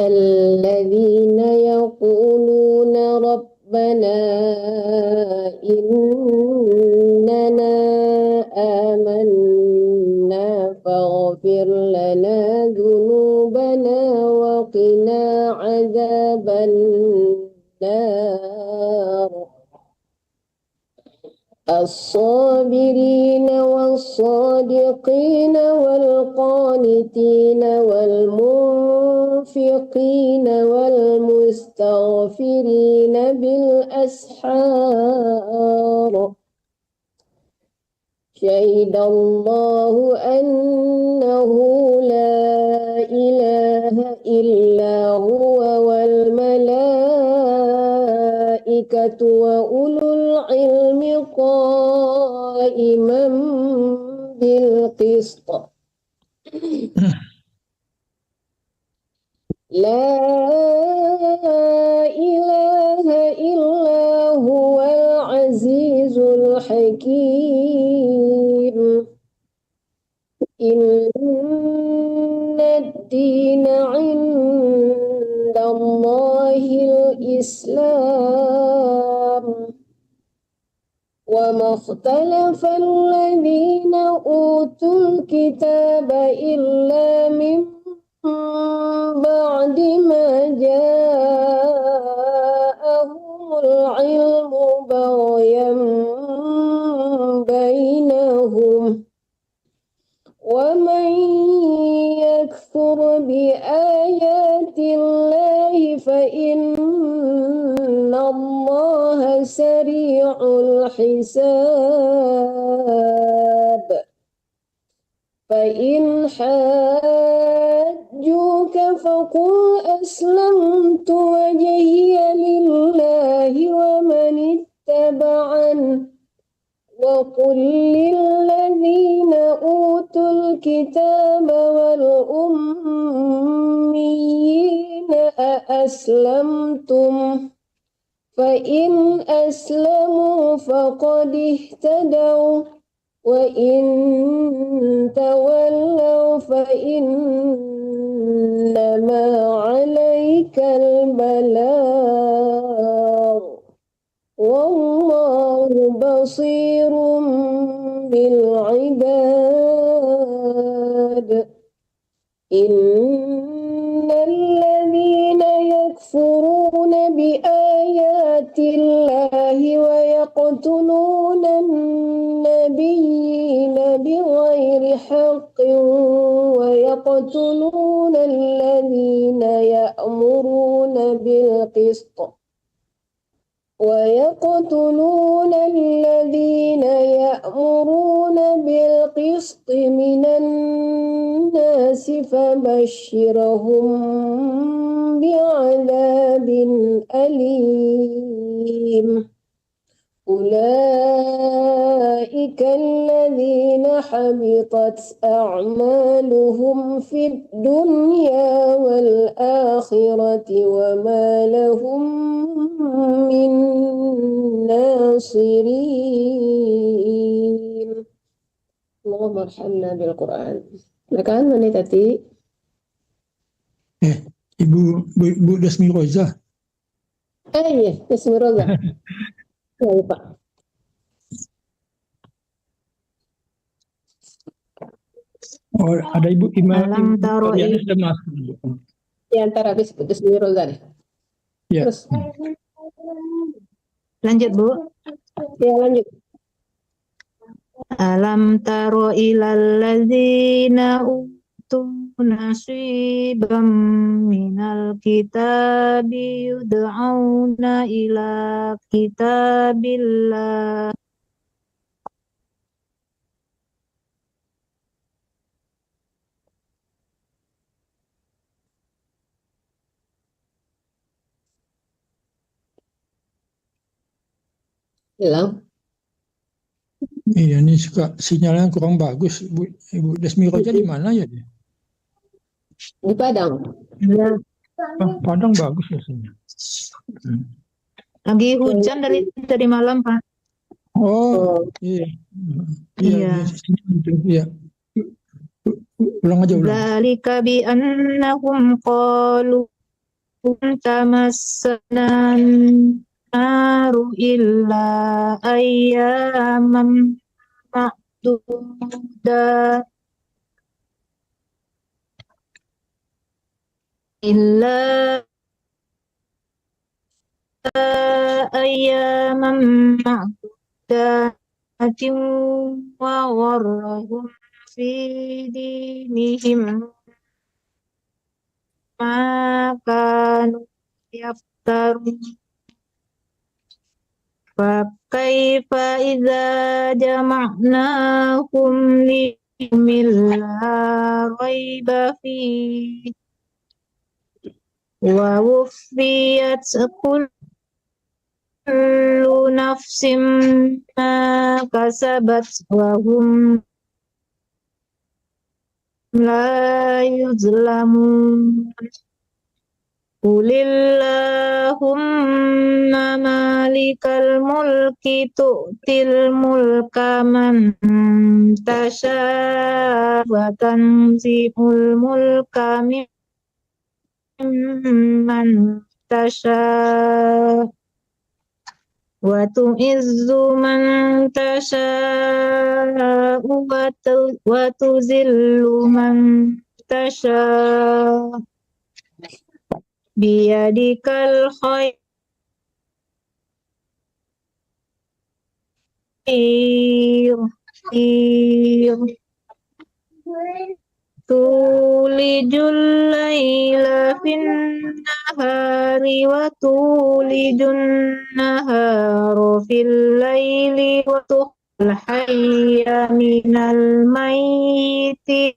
Alladzina yaquluna rabbana innana amanna faghfir lana dhunubana wa qina adzaban nar. الصابرين والصادقين والقانتين والمنفقين والمستغفرين بالأسحار شهد الله أنه لا إله إلا هو والملائكة وأولو العلم قائما بالقسط لا إله إلا هو العزيز الحكيم إن الدين عند الله الإسلام وما اختلف الذين أوتوا الكتاب إلا من بعد ما جاءهم العلم بغيا بينهم ومن يكفر بآيات الله فإن الله سريع الحساب فإن حاجوك فقل أسلمت وجهي لله ومن اتبعني وقل للذين أوتوا الكتاب والأميين أأسلمتم فإن أسلموا فقد اهتدوا وإن تولوا فإنما عليك البلاغ والله والله بصير بالعباد إن الذين يكفرون بآيات الله ويقتلون النبيين بغير حق ويقتلون الذين يأمرون بالقسط من الناس فبشرهم بعذاب أليم أولئك الذين حبطت أعمالهم في الدنيا والآخرة وما لهم من ناصرين. اللهم ارحمنا بالقرآن. Silakan Mani Tati. Ibu Dasmi Roza. Iya, Bismillah. Ya, Pak. Oh, ada Ibu Alam taro Diana sudah masuk. Di antara Bismillah deh. Ya. Terus, lanjut Bu. ya lanjut. Alam taro ilal ladzina utu nasibam minal kitabi yud'auna ila kitabillah Hilang. Iya, ini suka sinyalnya kurang bagus. Ibu Dasmi Roza di mana ya? Di Padang. Padang bagus ya sinyal. lagi hujan dari malam Pak. Oh, iya. Iya. Iya. Ulang aja. Dzalika bi annahum qalu tamassanan naru illa ayyaman ma'dudat illa ayyaman ma'dudatin wa gharrahum fi dinihim ma kanu yaftarun fa kaifa idza jama'nahum li la raiba fihi wa wuffiyat kullu nafsin ma kasabat wa hum la yuzlamun. Qulillahumma malikal mulki tu'til mulka man tasha wa tanzi'ul mulka mimman tasha wa tu'izzu man tasha wa tuzillu man tasha biyadikal khair tulijul laila fin nahari wa tulijun nahara fil laili wa tukhul hayya minal mayyiti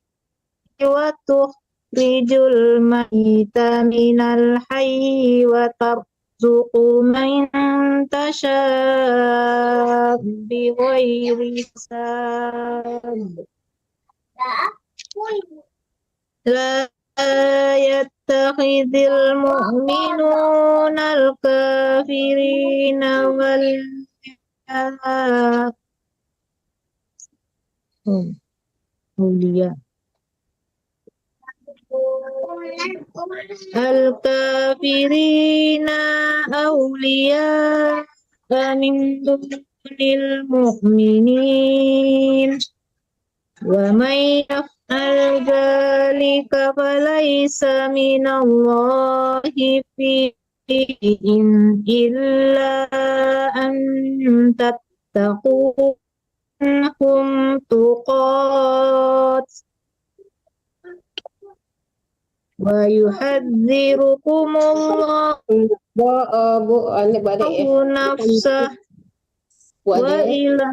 wa tukhrijul mayyita minal hayyi wa tarzuqu man tasha' bighairi hisab. La yattakhidhil mu'minuna al-kafirina wal awliya al-kafirina awliya min المؤمنين ومن يفعل ذلك فليس من الله في شيء إلا أن تتقوا منهم تقات ويحذركم الله Bu, ini badai ya. نفسه Bu Ade. وإلى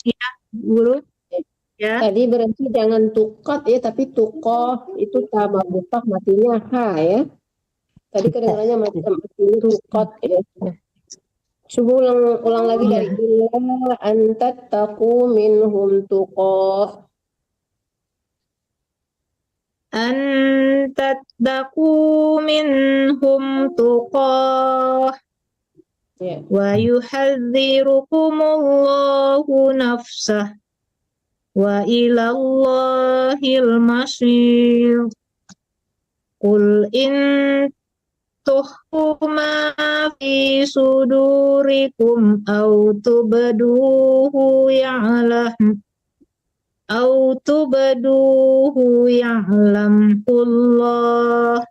ya guru ya Tadi berarti jangan tukat ya, tapi tukoh itu sama butak matinya H ya. Tadi kedengarannya matinya tukat ya. Coba ulang lagi dari illa antat taku minhum tukoh. أن تتقوا منهم تقاه Ya. ويحذركم الله نفسه وإلى الله المصير قل إن تخفوا ما في صدوركم أو تبدوه يعلمه الله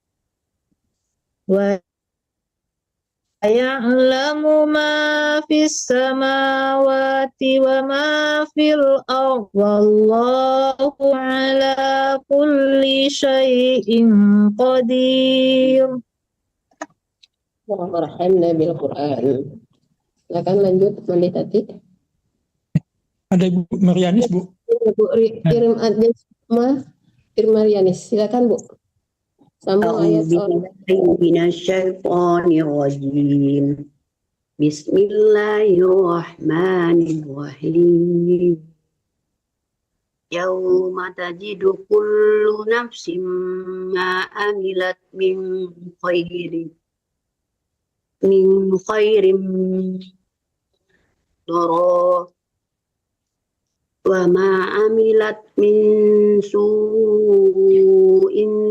ويعلم ما في السماوات وما في الأرض والله على كل شيء قدير. Rahimna bil Quran. Silakan lanjut Mandi Tati. Ada Ibu Marianis, Bu. Bu Irma Rianis, silakan Bu. Sambung ayat Minasyaitonirrajim. Bismillahirrahmanirrahim. Yauma tajidu kullu nafsin ma amilat min khairin dara wa ma amilat min su'in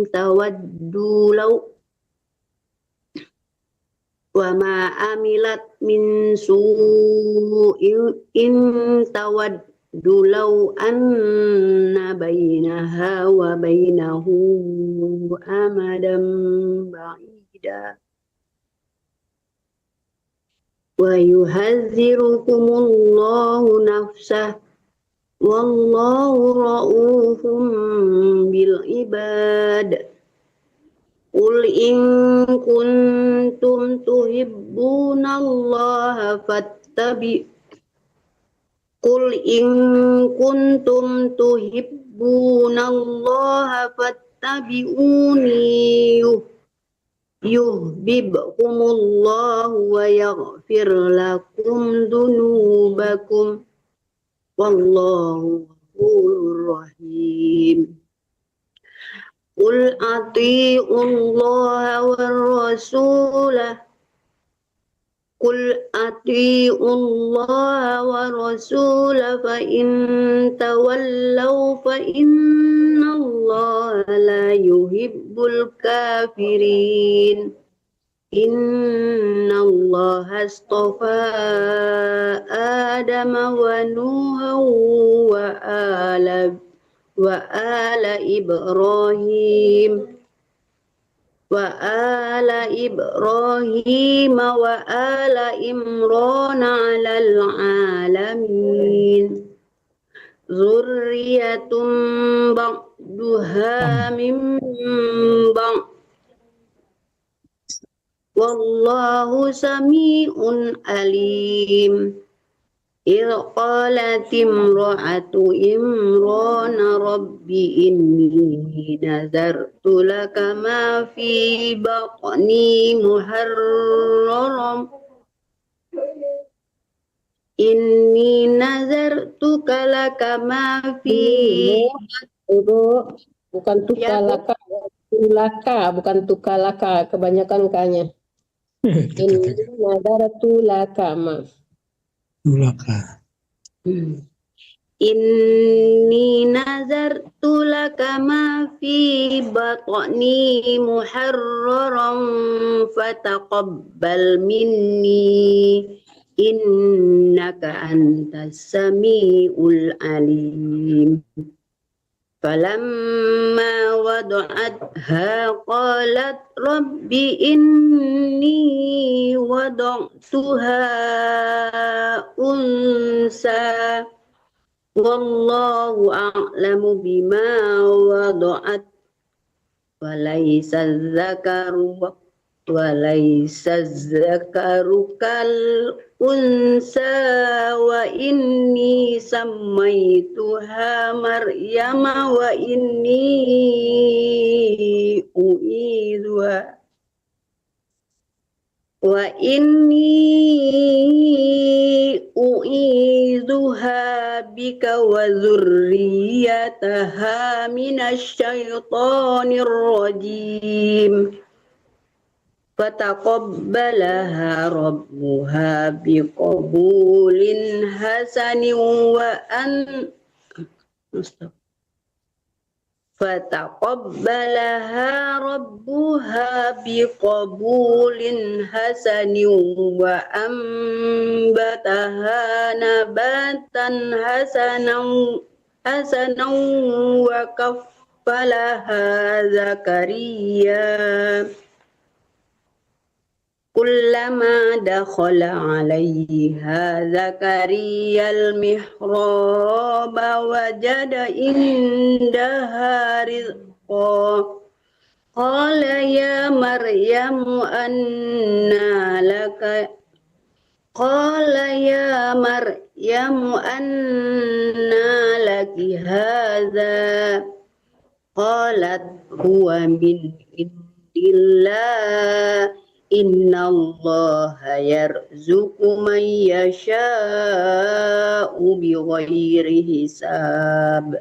tawaddu law wa ma amilat min su'in tawaddu law anna bainaha wa bainahu amadan ba'ida wa yuhazzirukumullahu nafsah wallahu ra'ufum bil ibad. Qul in kuntum tuhibbunallaha fattabi'uni yuhibbukumullahu wa yaghfir lakum dunubakum. Wallahu ghafurur rahim. Qul atii'ullaha war rasulah. Qul atii'ullaha war rasulah fa in tawallaw fa innallaha la yuhibbul kafirin. Inna Allah astafa Adam wa Nuha wa ala Ibrahim wa ala Imran 'alal 'alamin. Zurriyatum ba'duha min ba'd. Wallahu sami'un alim. إذ قالت امرأة إمران رب إني نذرت لك ما في بطني محررا إني نذرتك لك ما في Ibu, bukan tukalaka, bukan tukalaka, kebanyakan kanya. Ini nadaratu laka ma. Tulaka. Inni nazartu laka ma fi batni muharraran fataqabbal minni innaka antas samiul alim. Falamma wada'atha qalat rabbi inni wada'tuha unsa wallahu a'lamu bima wada'at walaysa dzakaru kal unsa wa inni sammaituha maryama wa inni u'idzuha bika wa dzurriyyataha minasyaitonir rajim. Fataqabbalaha rabbuha biqabulin hasanin Fataqabbalaha rabbuha biqabulin hasanin wa ambataha nabatan hasanan wa kaffalaha Zakaria kullama dakhala 'alaiha Zakaria al-mihraba wajada indaha rizqa qala ya Maryamu anna laki hadza qalat huwa min indillah innallaha yarzuqu man yasha'u bighairi hisab.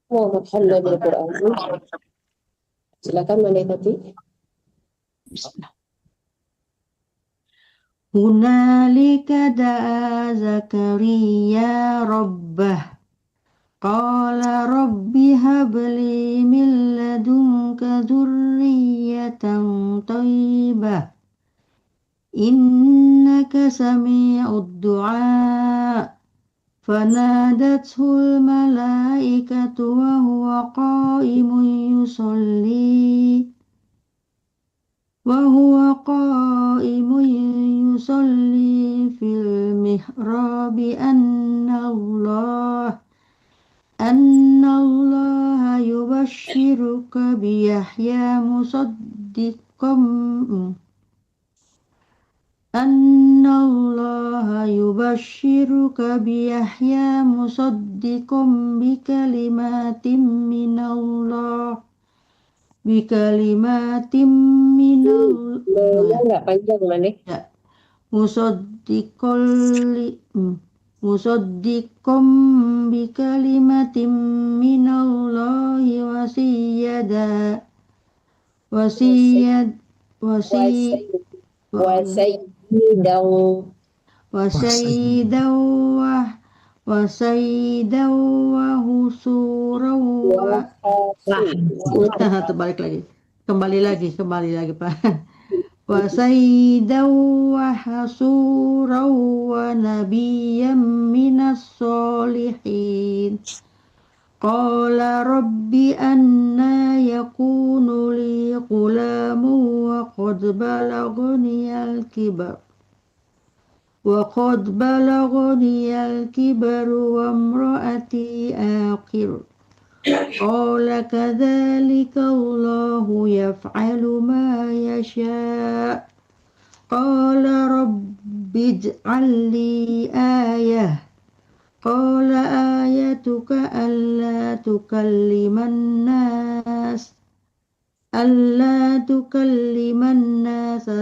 Muhammad Hamdan bil Quran. Silakan Manda Tati. Bismillah. Hunalika da'a Zakaria rabbah qala rabbi habli min ladunka dzurriyyatan thayyibah innaka sami'ud du'a fanadathul malaikatu wa huwa qa'imun yusalli fil mihrabi anna Allah yubashshiruka bi Yahya musaddiqan bi kalimatin minallah Enggak panjang Manda. ya musaddiqan bi kalimatin minallahi wasaidaw wa husuran terbalik lagi. Kembali lagi Pak. Wasaidaw wa hasuran wa nabiyyam minas solihin. Qala rabbi anna yakunu li ghulamun wa qad balaghani al-kibar wa imraati aqir. Qala kadzalika Allahu yaf'alu ma yasha'. Qala rabbi ij'al li ayah. Qala ayatuka alla tukalliman nasa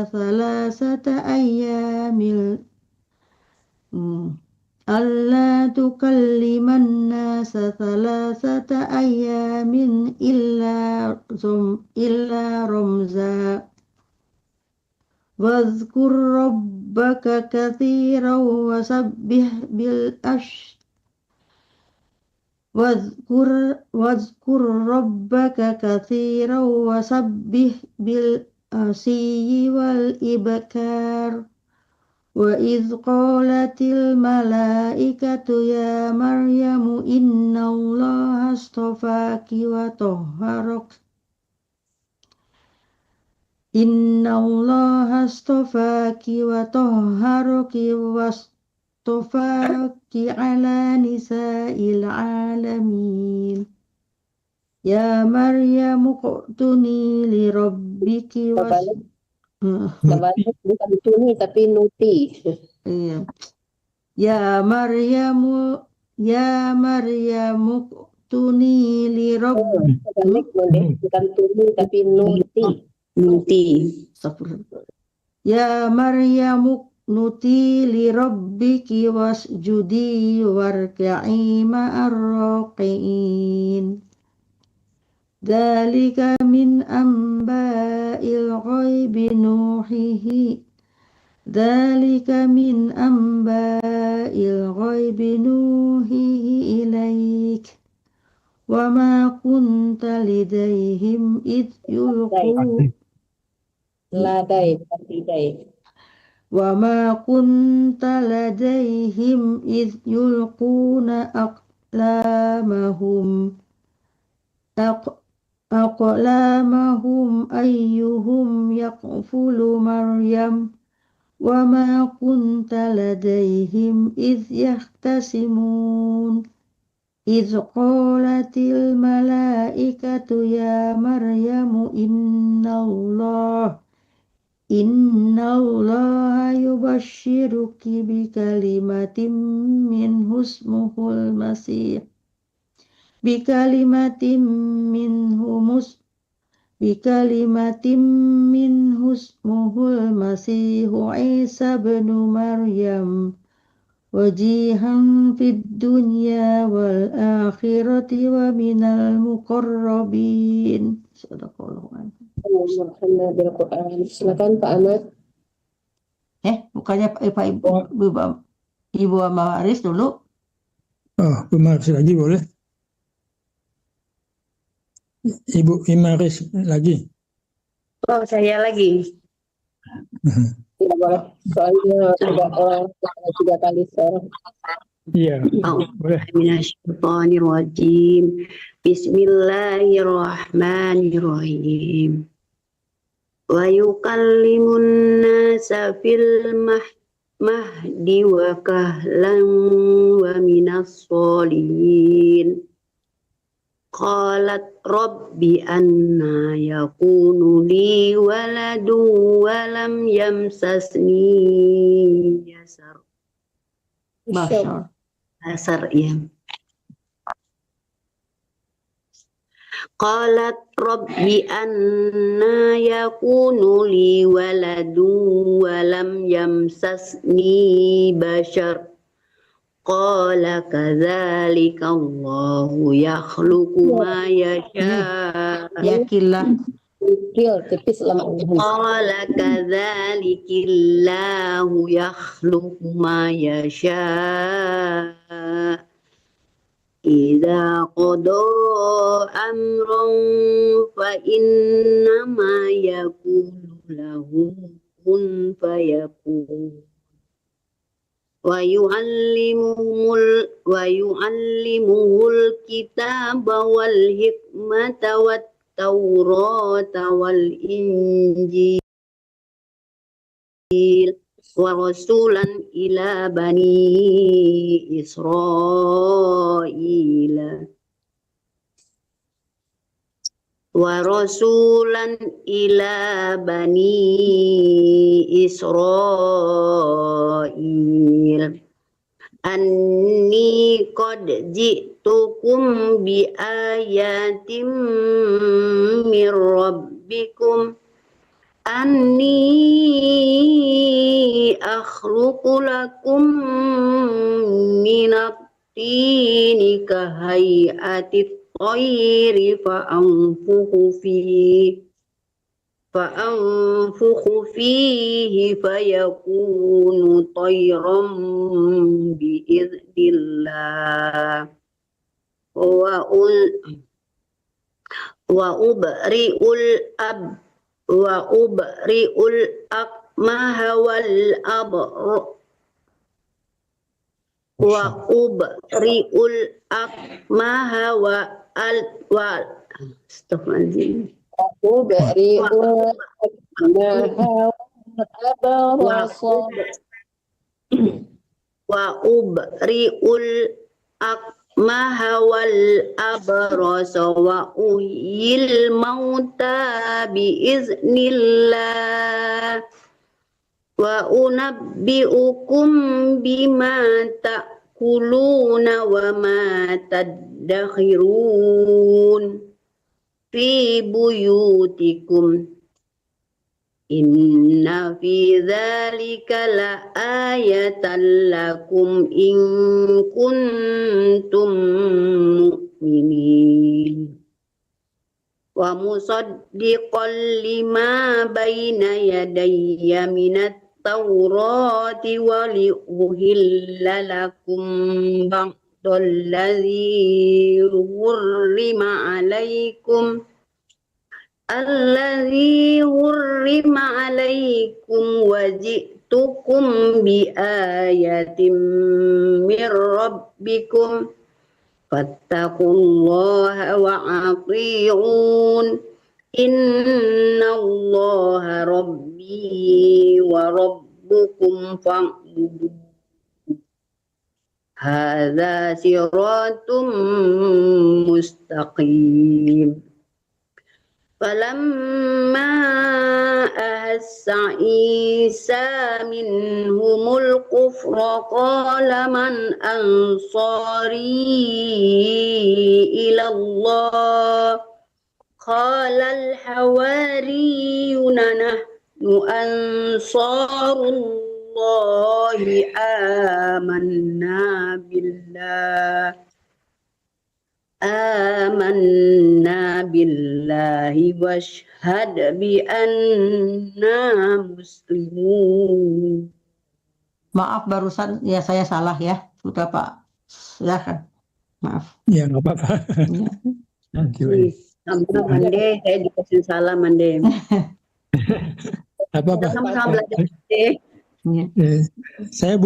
thalathata ayyamin illa ramza. Wadhkur rabbaka katsiran wasabbih bil asyi wal ibkar. وإذ قالت الملائكة يا مريم إن الله اصطفاك وطهرك واصطفاك على نساء العالمين يا مريم اقتني لربك Kebalik bukan tuni tapi nuti. Ya Maryamu tuni li Kebalik boleh bukan tuni tapi nuti. Ya Maryamu nuti li rabbiki wasjudi warka'i ma'ar raqiin. Dzalika min amba'il ghaibi nuhihi ilaik wa ma kunta lidaihim id yulqu Ladai bukan tidai. wa ma kunta ladaihim id yulquna aqlamahum ayyuhum yaqfulu Maryam wa ma kunta ladaihim idh yahtasimun idh qalatil malaikatu ya Maryamu inna Allah yubashshiruki bikalimatin minhu ismuhul masih minhu ismuhul masihu Isa bin Maryam wajihan fid dunya wal akhirati wa minal muqarrabin. Sadaqallahu. Bil Quran. Silakan Pak Ahmad. Bukannya Pak Ibu Amaris dulu? Bu Maris lagi boleh? Ibu Imaris lagi. Oh, saya lagi. Tidak boleh. Soalnya tiga kali seorang. Iya, boleh. Minasyaitonirrajim. Bismillahirrahmanirrahim. Wa yukallimun nasa fil mahdi wa kahlan wa minas solihin. Qalat rabbi anna yakunu li waladu wa lam yamsasni yasar. Asar ya. Qalat rabbi anna yakunu li waladu wa lam yamsasni bashar. Qala kadzalika Allahu yakhluqu ma yasha. Yakilah. Tipis lama. Qala kadzalika Allahu yakhluqu ma yasha. Idza qada amran fa innama yaqulu lahu kun fayakun. Wa yu'allimuhul kitaba wal hikmata wat taurata wal injil wa rasulan ila bani Israila anni qad ji'tukum bi ayatim mir rabbikum anni akhluqu lakum minat tini kahayati tayri fa'anfukhu fihi fayakunu tayran bi'iznillah wa ubri'ul wal abr wa ubri'ul akmaha wal astaghfirullahaladzim Ubri'ul akmaha wa ubri'ul akmaha wal abrasa wa uhyil mauta biiznillah wa unabbi'ukum bima ta'kuluna wa ma tadakhirun fi buyutikum inna fi dzalika la ayatan lakum in kuntum mu'minin wa musaddiqan lima baina yadayya minat taurati wa liuhilla lakum ba'dallazi hurrima alaikum wa ji'tukum bi ayatin mir rabbikum fattaqullaha wa ati'un innallaha rabbi wa rabbukum fa'budu hadza siratum mustaqim falamma ahassa Isa minhumul kufra qala man ansari ila Allah qala al-hawariyuna nahnu ansarullahi amanna billahi washhad bi anna muslimun. Maaf barusan ya saya salah ya. Sudah Pak. Silakan. Maaf. Ya nggak apa-apa. Ya. Thank you. Sama Mande, saya dikasih salam Mande. Apa-apa. Sama-sama belajar Mande. Ya. Saya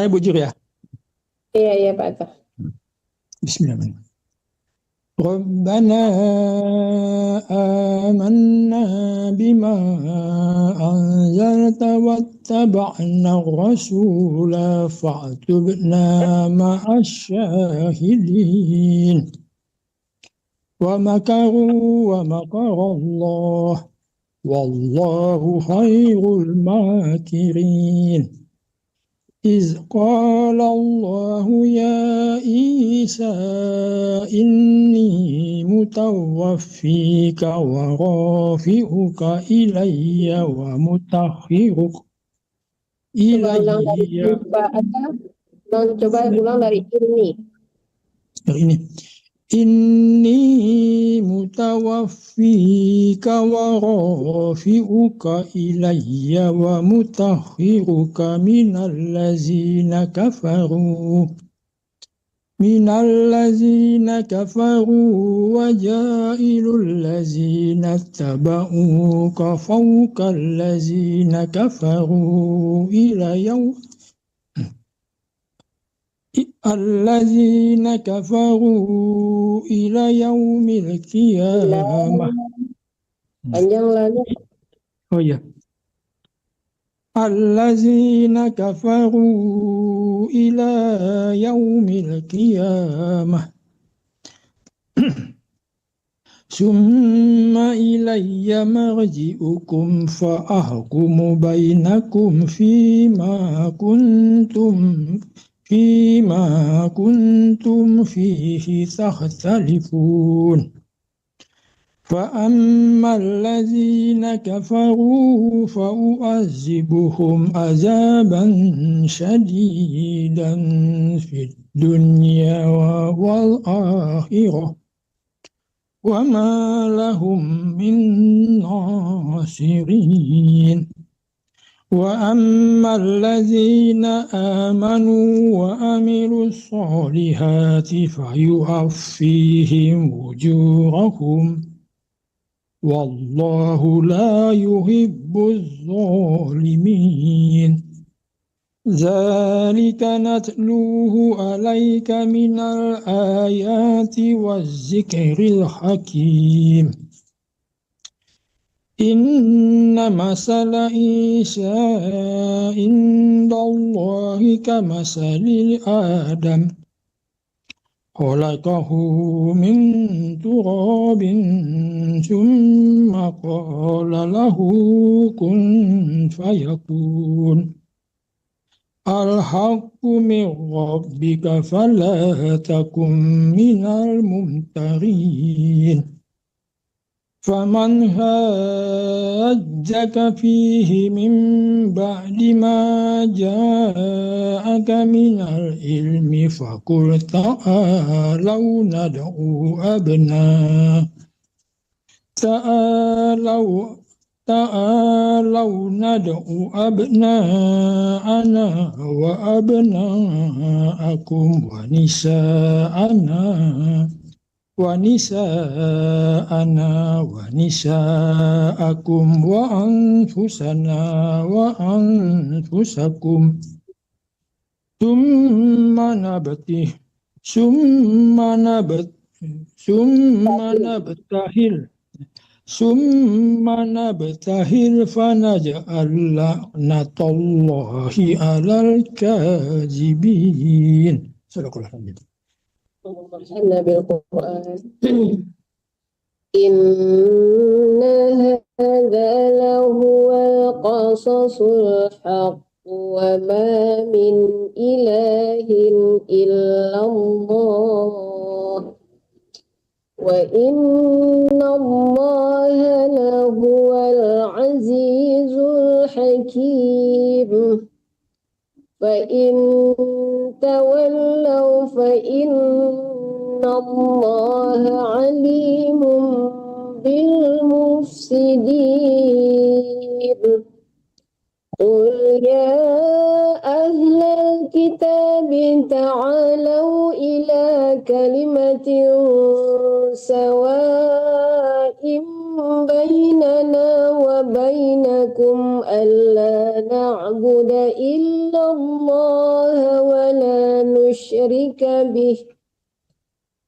bujur ya. Iya Pak Atta. Bismillahirrahmanirrahim. Rabbana amanna bima anzalta wattaba'na ar-rasula fa'tubna ma'asy syahidin. Wa makaru wa makarallah wallahu khairul makirin. إذ قال الله يا عيسى إني متوفيك ورافعك إلي ومطهرك إلي. Coba ulang dari ini. Inni mutawaffika wa rafi'uka ilayya wa mutahhiruka minal ladzina kafaru wa ja'ilul ladzina tabauka fawqa ladzina kafaru ila alladzina kafaru ila yaumil qiyamah. Panjang lagi. Oh ya. Alladzina kafaru ila yaumil qiyamah. Summa ilayya marji'ukum fa ahkumu bainakum fima kuntum fihi takhtalifun. فأما الذين كفروا فأعذبهم عذابا شديدا في الدنيا والآخرة وما لهم من ناصرين وأما الذين آمنوا وعملوا الصالحات فيوفيهم أجورهم والله لا يحب الظالمين ذلك نتلوه عليك من الآيات والذكر الحكيم إن مثل عيسى عند الله كمثل آدم خلقه من تراب ثم قال له كن فيكون الحق من ربك فلا تكن من الممترين فمن هاجك فيه من بعد ما جاءك من العلم فقل تعالوا ندعو أبناءنا وأبناءكم ونساءكم وأنفسنا وأنفسكم ثم نبتهل فنجعل لعنة الله على الكاذبين. صدق الله العظيم. وَنَفَعْنَا بِالْقُرْآنِ إِنَّ هَذَا لَهُوَ الْقَصَصُ الْحَقُّ وَمَا مِنْ إِلَٰهٍ إِلَّا اللَّهُ وَإِنَّ اللَّهَ لَهُوَ الْعَزِيزُ الْحَكِيمُ فَإِن تَوَلَّوْا فَإِنَّ اللَّهَ عَلِيمٌ بِالْمُفْسِدِينَ قُلْ يَا أَهْلَ الْكِتَابِ تَعَالَوْا إِلَى كَلِمَةٍ سَوَاءٍ بَيْنَنَا وَبَيْنَكُمْ أَلَّا نَعْبُدَ إِلَّا اللَّهَ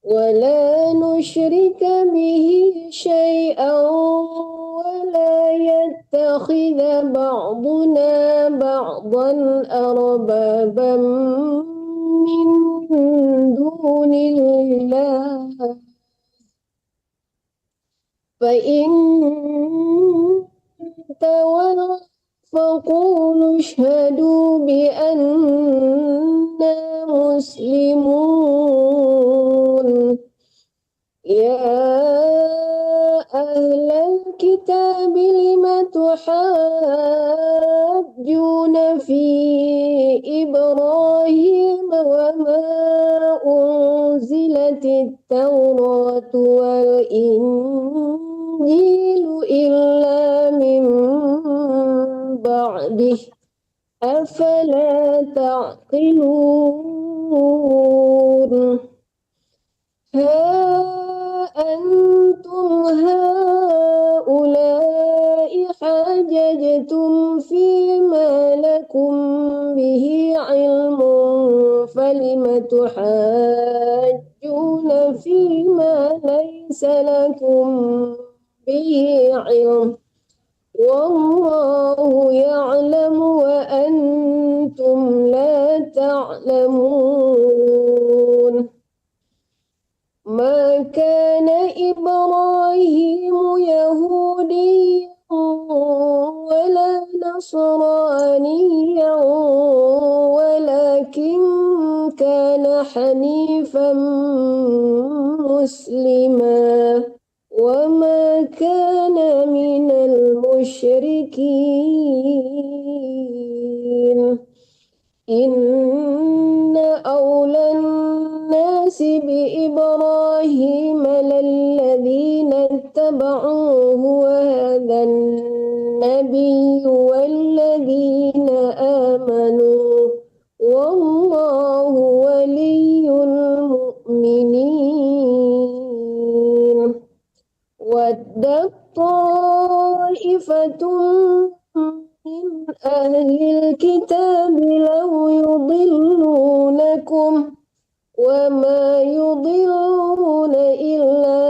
ولا نشرك به شيئا ولا يتخذ بعضنا بعضا أربابا من دون الله فإن تولوا فقولوا اشهدوا بأننا مسلمون يا أهل الكتاب لم تحاجون في إبراهيم وما أنزلت التوراة والإنجيل إلا من بعده أفلا تعقلون ها أنتم هؤلاء حاججتم فيما لكم به علم فلم تحاجون فيما ليس لكم به علم والله يعلم وأنتم لا تعلمون ما كان إبراهيم يهوديا ولا نصرانيا ولكن كان حنيفا مسلما وما كان من المشركين إن أولى الناس بإبراهيم للذين اتبعوه وهذا النبي والذين آمنوا والله ولي المؤمنين ودت من أهل الكتاب لو يضلونكم وما يضلون إلا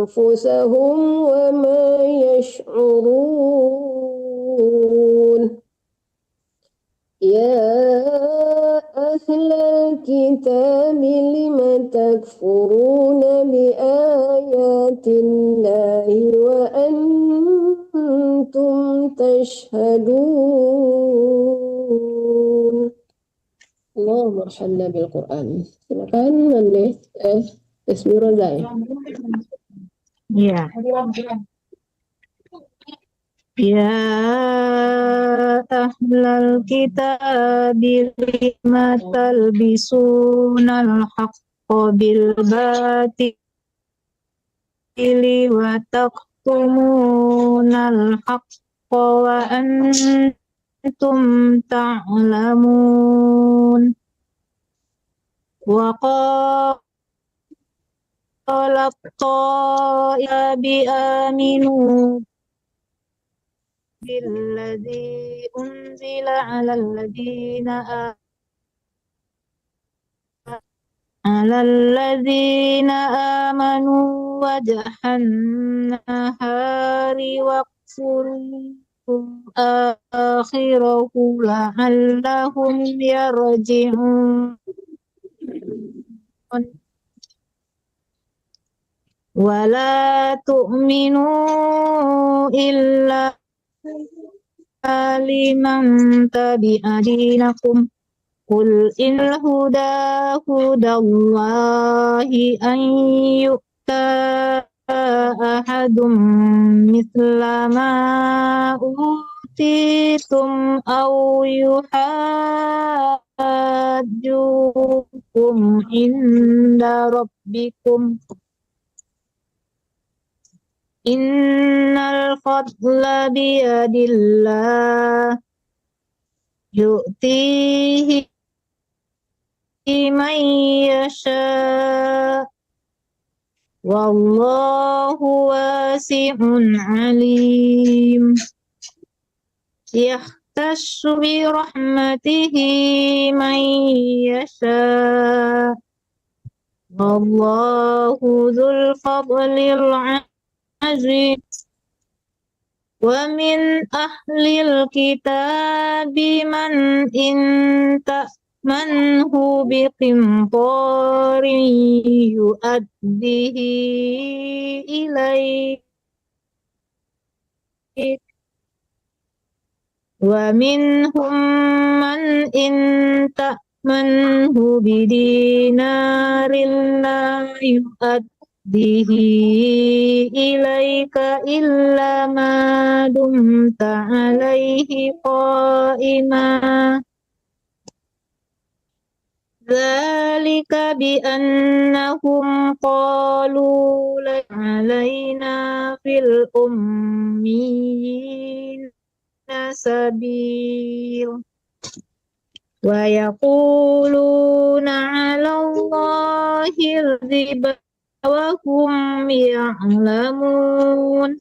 أنفسهم وما يشعرون يا أهل الكتاب لم تكفرون بآيات الله وأنتم تشهدون. Allahumma arhamna bil Quran. Silakan Mandeh Bismillah. Ya. Ya ahlal kitab lima talbisunal haqqa bil batili wa taqtumunal haqqa wa antum ta'lamun wa qalat ta'ifa bi aminu billadzi unzila 'alal ladzina amanu wajhan nahari waqfuru akhirahu la'allahum yarji'un wala tu'minu illa liman tabi'a dinakum qul innal huda hudallahi an yu'ta ahadum mithla ma utitum aw yuhajjukum inda rabbikum innal fadla biyadillah yu'tihi man yasha wallahu wasi'un alim yahtassu bi rahmatihi man yasha wallahu dzul fadlil azim wa min ahlil kitabi man manhu biqintarin yu'addihi ilaik wa minhum man manhu bidinarin la yu'addihi ilaika illa ma dumta alaihi qa'ima dzalika bi annahum qalu la alaina fil ummiyin sabil wa yaquluna 'ala Allahil riba wa hum ya'lamun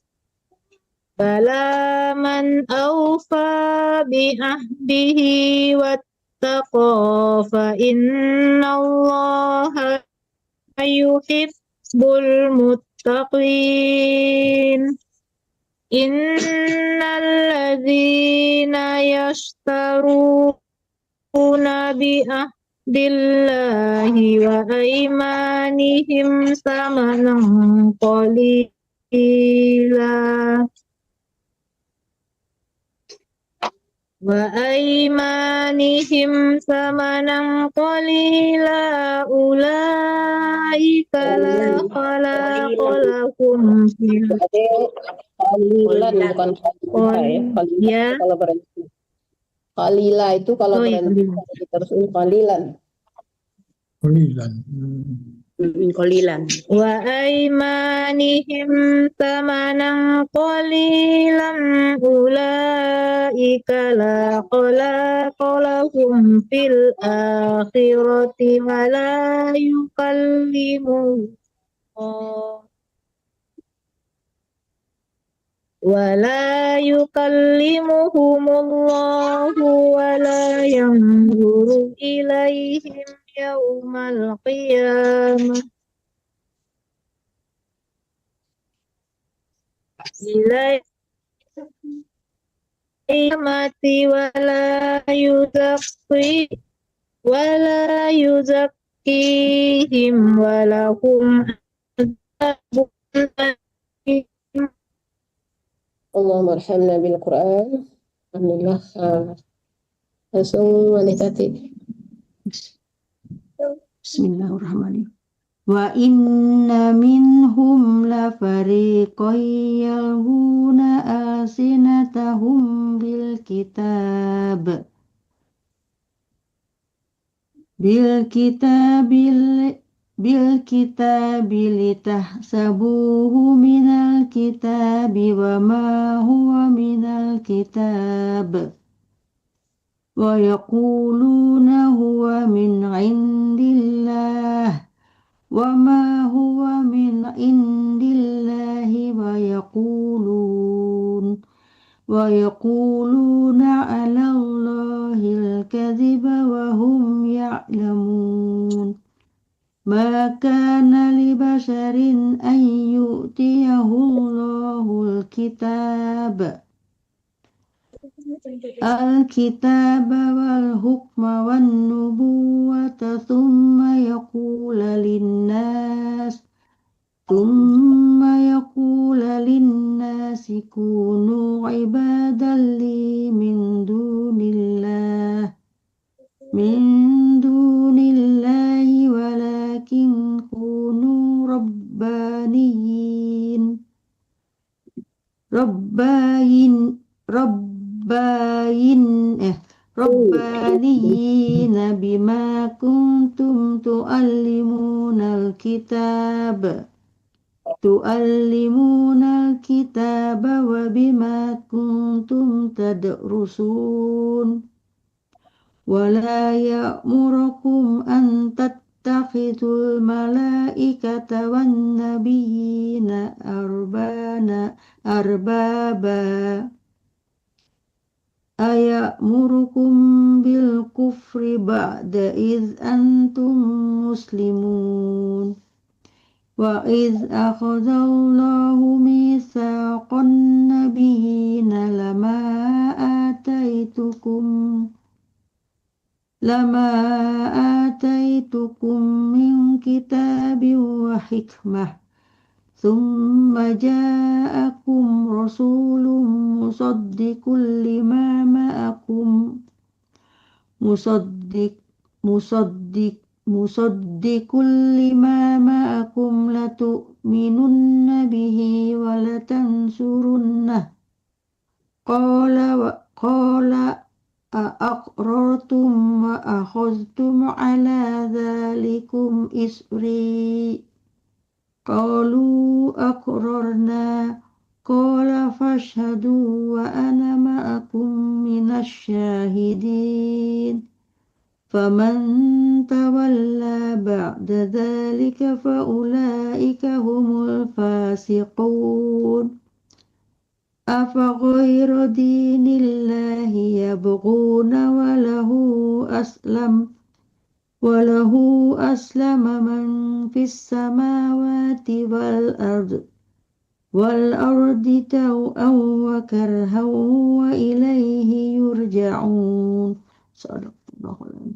bala man awfa bi ahdihi wattaqa fa innallaha yuhibbul muttaqin innal ladzina yashtaruna bi ahdillahi wa aymanihim samanan qalila ulaika la khalaqa lahum fil Qalilan bukan qalila ya. Kalau berhenti. Qalila itu kalau berhenti terus qalilan. Qalilan. Wa aymanihim tamanan qalilan ulaika la khalaqa lahum fil akhirati wa la yukallimuhum ولا يكلمهم الله ولا ينظر إليهم يوم القيامة ولا يزكيهم ولهم عذاب أليم. Allahumma arhamna bil Quran. Alhamdulillah. Langsung wanita tadi. Bismillahirrahmanirrahim. Wa inna minhum la fariqan yalhuna alsinatahum bil kitab litahsabuhu minal kitabi wa ma huwa minal kitab wa yaquluna huwa min indillah wa ma huwa min indillahi wa yaquluna ala Allahil kadhiba wa hum ya'lamun. Ma kana li basharin an yu'tiyahu Allahul kitaba wal hukma wan nubuwata thumma yaqula linnasi kunu ibadan li min dunillahi walakin kunu rabbaniyina bima kuntum tu'allimunal kitaba wa bima kuntum tadrusun wa la ya'murukum an tattakhidul malaikata wan nabiyyina arbaba ayamurukum bil kufri ba'da iz antum muslimun. Wa iz akhadallahu mitsaqan nabiyyina lama ataitukum min kitabin wa hikmah thumma ja'akum rasulun musaddiqun lima ma'akum latu'minunna bihi wa latansurunnah qala aqrartum wa akhadhtum ala dhalikum isri qalu aqrarna qala fashhadu wa ana ma'akum minasy syahidin. Faman tawalla ba'da dhalika fa ulaika humul fasiqun. Afa ghayra dinillahi yabghuna wa lahu aslama man fis samawati wal ardi taw'an wa karhan wa ilayhi yurja'un. Sadaqallahul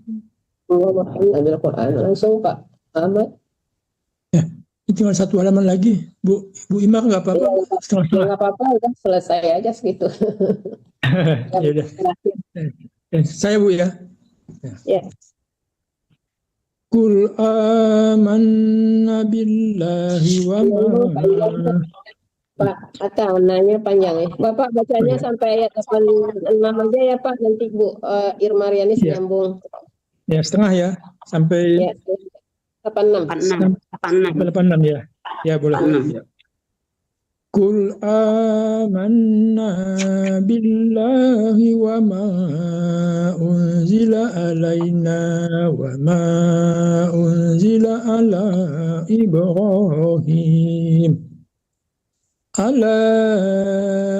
Allahumma arhamna bil Quran. Langsung Pak Ahmad. Ya, ini tinggal satu halaman lagi, Bu Ima nggak apa-apa? Setengah-setengah. Nggak apa-apa, udah selesai aja segitu. Ya udah. Saya Bu ya. Ya. Qul amanna billahi wa ma. Pak Atta nanya panjang ya. Bapak bacanya sampai ayat 86 aja ya Pak. Nanti Bu Irma Rianis nyambung. Ya setengah ya. Sampai Ya, 86. 86 ya. Ya boleh. Qul amanna billahi wa ma unzila alaina wa ma unzila ala Ibrahim على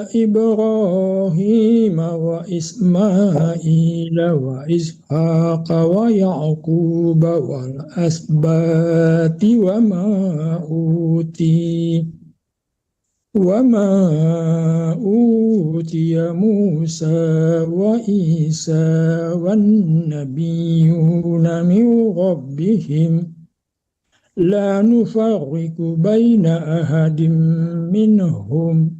إبراهيم وإسماعيل وإسحاق ويعقوب والأسباط وما أوتي موسى وعيسى والنبيون من ربهم لا نفرق بين أحد منهم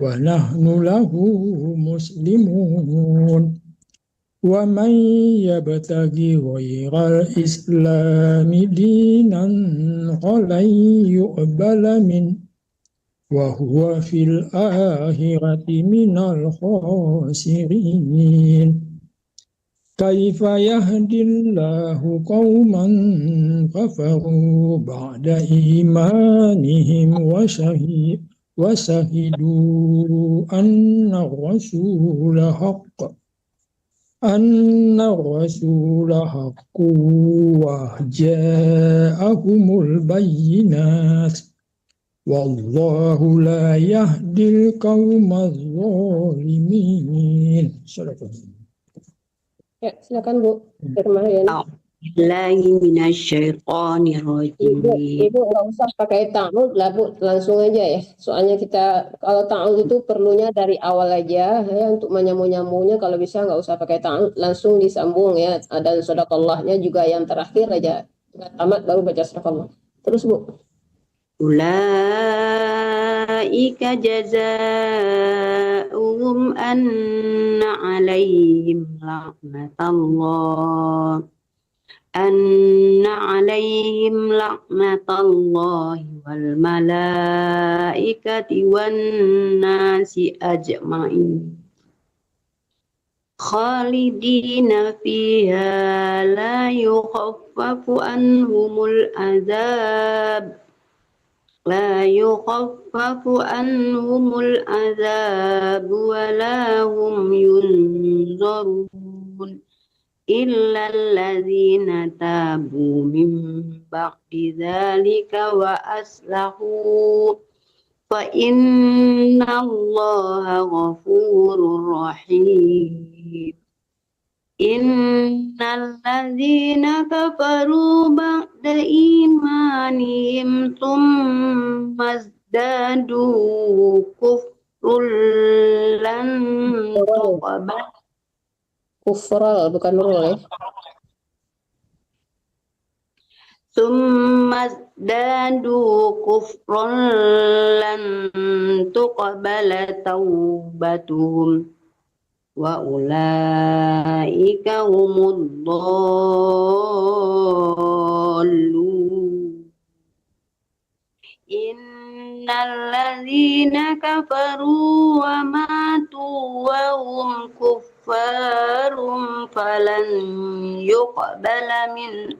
ونحن له مسلمون ومن يبتغي غير الإسلام دينا فلن يقبل منه وهو في الآخرة من الخاسرين كيف يهدي الله قوما كفروا بعد إيمانهم وشهدوا أن الرسول حق وجاءهم البينات والله لا يهدي القوم الظالمين. Ya, silakan Bu Firman. Billahi minasyaitonirrajim. Ibu nggak usah pakai ta'ud lah Bu, langsung aja ya. Soalnya kita kalau ta'ud itu perlunya dari awal aja ya, untuk menyambung-nyambungnya kalau bisa nggak usah pakai ta'ud, langsung disambung ya. Dan shadaqallahnya juga yang terakhir aja. Nggak tamat baru baca shadaqallah. Terus Bu. Ulaika jazaa'uhum anna 'alaihim la'natullahi wal malaikati wan nasi ajma'in khalidina fiha la yukhaffafu anhumul azab wa la hum yunzarun illa alladzina tabu min ba'di dzalika wa aslahu fa innallaha ghafurur rahim. Innal ladzina kafaru ba'da imanihim tsumma zdadu kufrun lan tuqbal Kufral bukan nurul ya. Tsumma zdadu kufrun lan tuqbala taubatuhum wa ulaika humud dhallun. Innal ladzina kafaru wa matu wa hum kuffarum falan yuqbala min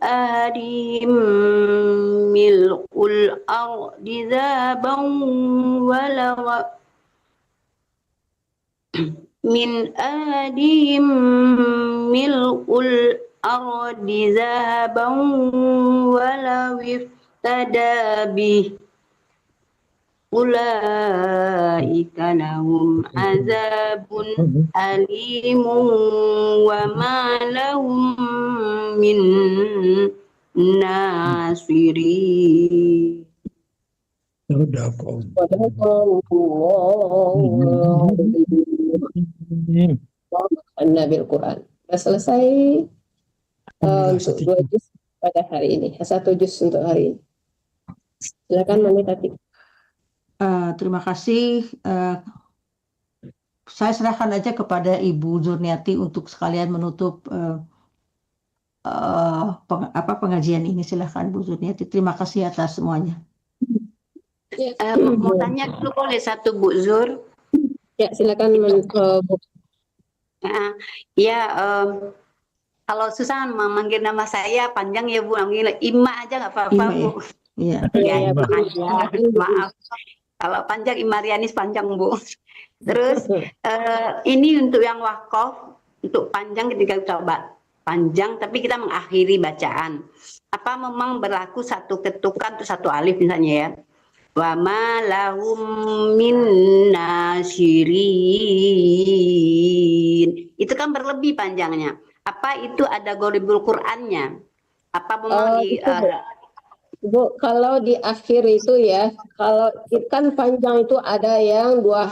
ahadihim mil'ul ardi zahaban wala min ahadihim mil'ul ardi zahaban wala wiftada bih ulaika lahum azabun alimun wa ma lahum min nasirin. Nabil Quran. Sudah selesai untuk 2 juz pada hari ini. 1 juz untuk hari ini. Silakan Mami Tati. Terima kasih. Saya serahkan aja kepada Ibu Zurniati untuk sekalian menutup pengajian ini. Silahkan Bu Zurniati. Terima kasih atas semuanya. Mau tanya dulu boleh satu Bu Zur? Ya silakan Bu. Kalau susah memanggil nama saya panjang ya Bu, manggil Ima aja nggak apa-apa Bu. Iya. Ya, maaf. Kalau panjang Imarianis panjang Bu. Terus ini untuk yang wakaf, untuk panjang ketika coba panjang tapi kita mengakhiri bacaan. apa memang berlaku satu ketukan atau satu alif misalnya ya. Wa ma lahum min nasirin. Itu kan berlebih panjangnya. Apa itu ada ghalibul Qur'annya? Apa memang di Itu, Bu, kalau di akhir itu ya, kalau kan panjang itu ada yang dua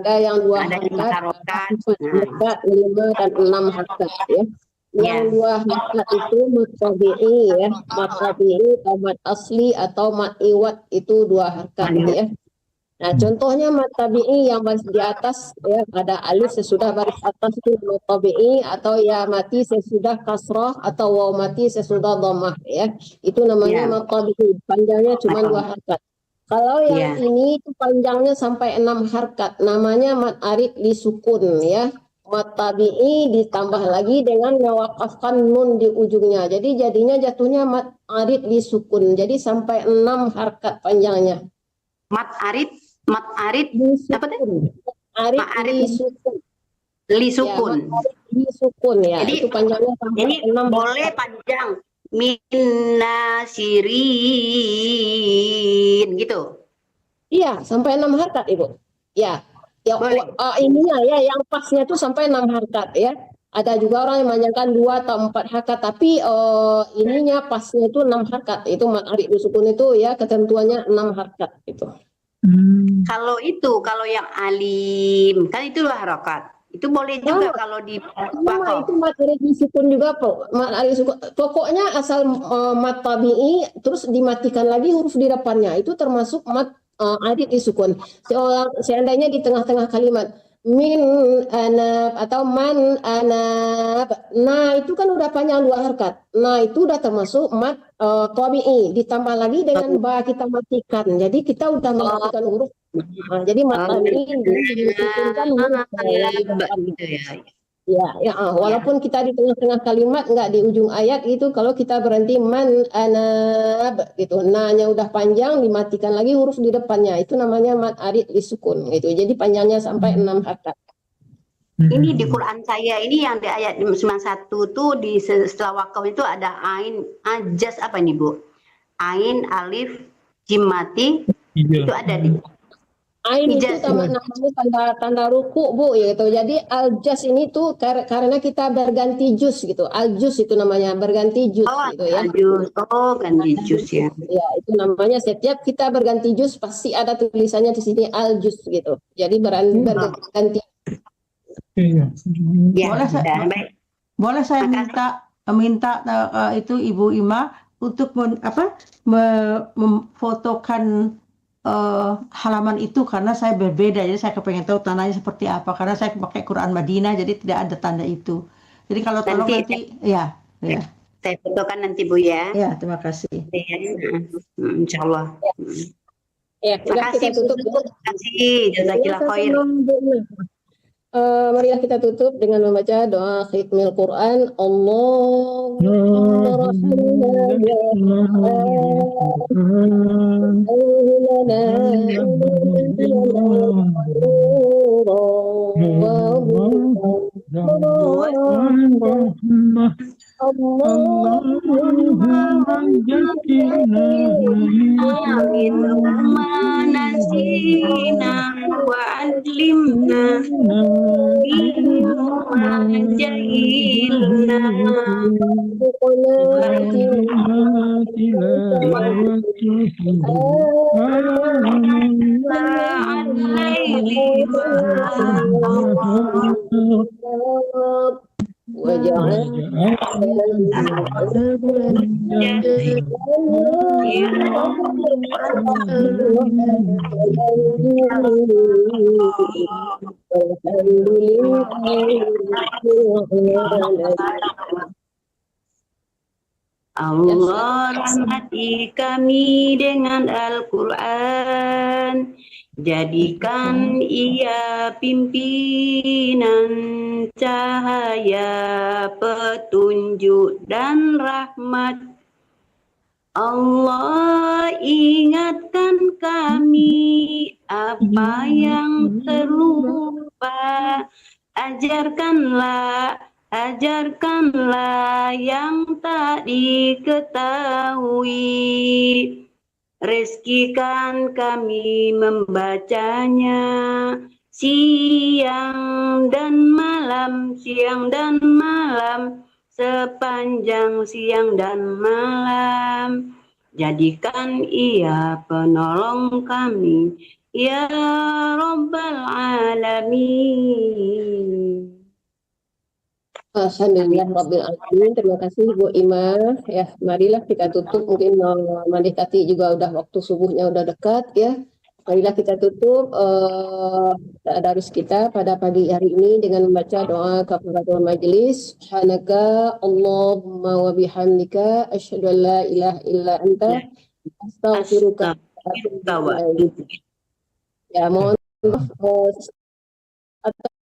ada yang harokat, harokat. ada 5 dan 6 harokat ya. Yang Ya. 2 harokat itu mat tabi'i ya, mat tabi'i atau mat asli atau mat iwat itu 2 harokat ya. Nah, contohnya mat tabi'i yang baris di atas ya, ada alif sesudah baris atas itu mat tabi'i, atau ya mati sesudah kasrah, atau waw mati sesudah dhammah ya. Itu namanya Ya. mat tabi'i, panjangnya cuma 2 harkat. Kalau yang Ya. ini itu panjangnya sampai 6 harkat, namanya mat arid li sukun ya. Mat tabi'i ditambah lagi dengan mewakafkan nun di ujungnya. Jadi jadinya jatuhnya mat arid li sukun. Jadi sampai 6 harkat panjangnya. Mat arid apa tuh? Arid Ma'arid li sukun. li sukun. Ya, mat arid li sukun ya. Jadi, itu panjangnya sampai Jadi 6 boleh panjang minasirin gitu. Iya, sampai 6 harkat, Ibu. Ya. Ya, Boleh. ininya ya yang pasnya itu sampai 6 harkat ya. Ada juga orang yang menyangkan 2 atau 4 harkat, tapi ininya pasnya itu 6 harkat. Itu mat arid li sukun itu ya ketentuannya 6 harkat itu. Kalau yang alim kan itulah harokat. Itu boleh juga kalau di Itu mat arid li sukun juga, Pak. Mat arid li sukun. Pokoknya asal mat tabi'i terus dimatikan lagi huruf di depannya. Itu termasuk mat arid li sukun. Seandainya di tengah-tengah kalimat min anab atau man anab, nah itu kan udah panjang 2 harkat. Nah itu udah termasuk mat tabi'i, ditambah lagi dengan ba kita matikan. Jadi kita udah mematikan huruf. Nah, jadi mat tabi'i dimatikan huruf gitu ya. Ya, walaupun kita di tengah-tengah kalimat, nggak di ujung ayat itu, kalau kita berhenti man anab gitu, nah-nya udah panjang, dimatikan lagi huruf di depannya, itu namanya mat arid li sukun gitu. Jadi panjangnya sampai 6 harkat. Ini di Quran saya ini yang di ayat 91 tuh di setelah wakaf itu ada ain ajas apa nih Bu? Ain alif jim mati itu ada di Ain itu namanya tanda ruku, Bu, gitu. Jadi al-jas ini tuh karena kita berganti juz gitu. Al-juz itu namanya berganti juz gitu ya. Ganti juz ya. Ya, itu namanya setiap kita berganti juz pasti ada tulisannya di sini al-juz gitu. Jadi berganti. Ya, Boleh saya minta itu Ibu Ima untuk memfotokan halaman itu, karena saya berbeda, jadi saya kepengen tahu tandanya seperti apa, karena saya pakai Quran Madinah jadi tidak ada tanda itu. Jadi kalau tolong nanti ya. Saya fotokan nanti Bu ya. Ya, terima kasih. Insya Allah. Ya, terima kasih kita tutup. Terima kasih. Jazakillah khair. Marilah kita tutup dengan membaca doa khitmil Quran. Allahumma nasina wa adlimna jahilna Allah rahmati kami dengan Al-Quran, jadikan ia pimpinan cahaya, petunjuk dan rahmat. Allah ingatkan kami apa yang terlupa, ajarkanlah ajarkanlah yang tak diketahui. Rezekikan kami membacanya siang dan malam, sepanjang siang dan malam. Jadikan ia penolong kami, ya Rabbal Alamin. Alhamdulillah Rabbil Alamin. Terima kasih Bu Ima. Ya, marilah kita tutup. Mungkin mendekati juga udah waktu subuhnya udah dekat ya. Marilah kita tutup tadarus kita pada pagi hari ini dengan membaca doa kafaratul majelis. Subhanaka Allahumma wa bihamdika asyhadu an la ilaha illa anta astaghfiruka wa atubu ilaik. Ya, mohon maaf atas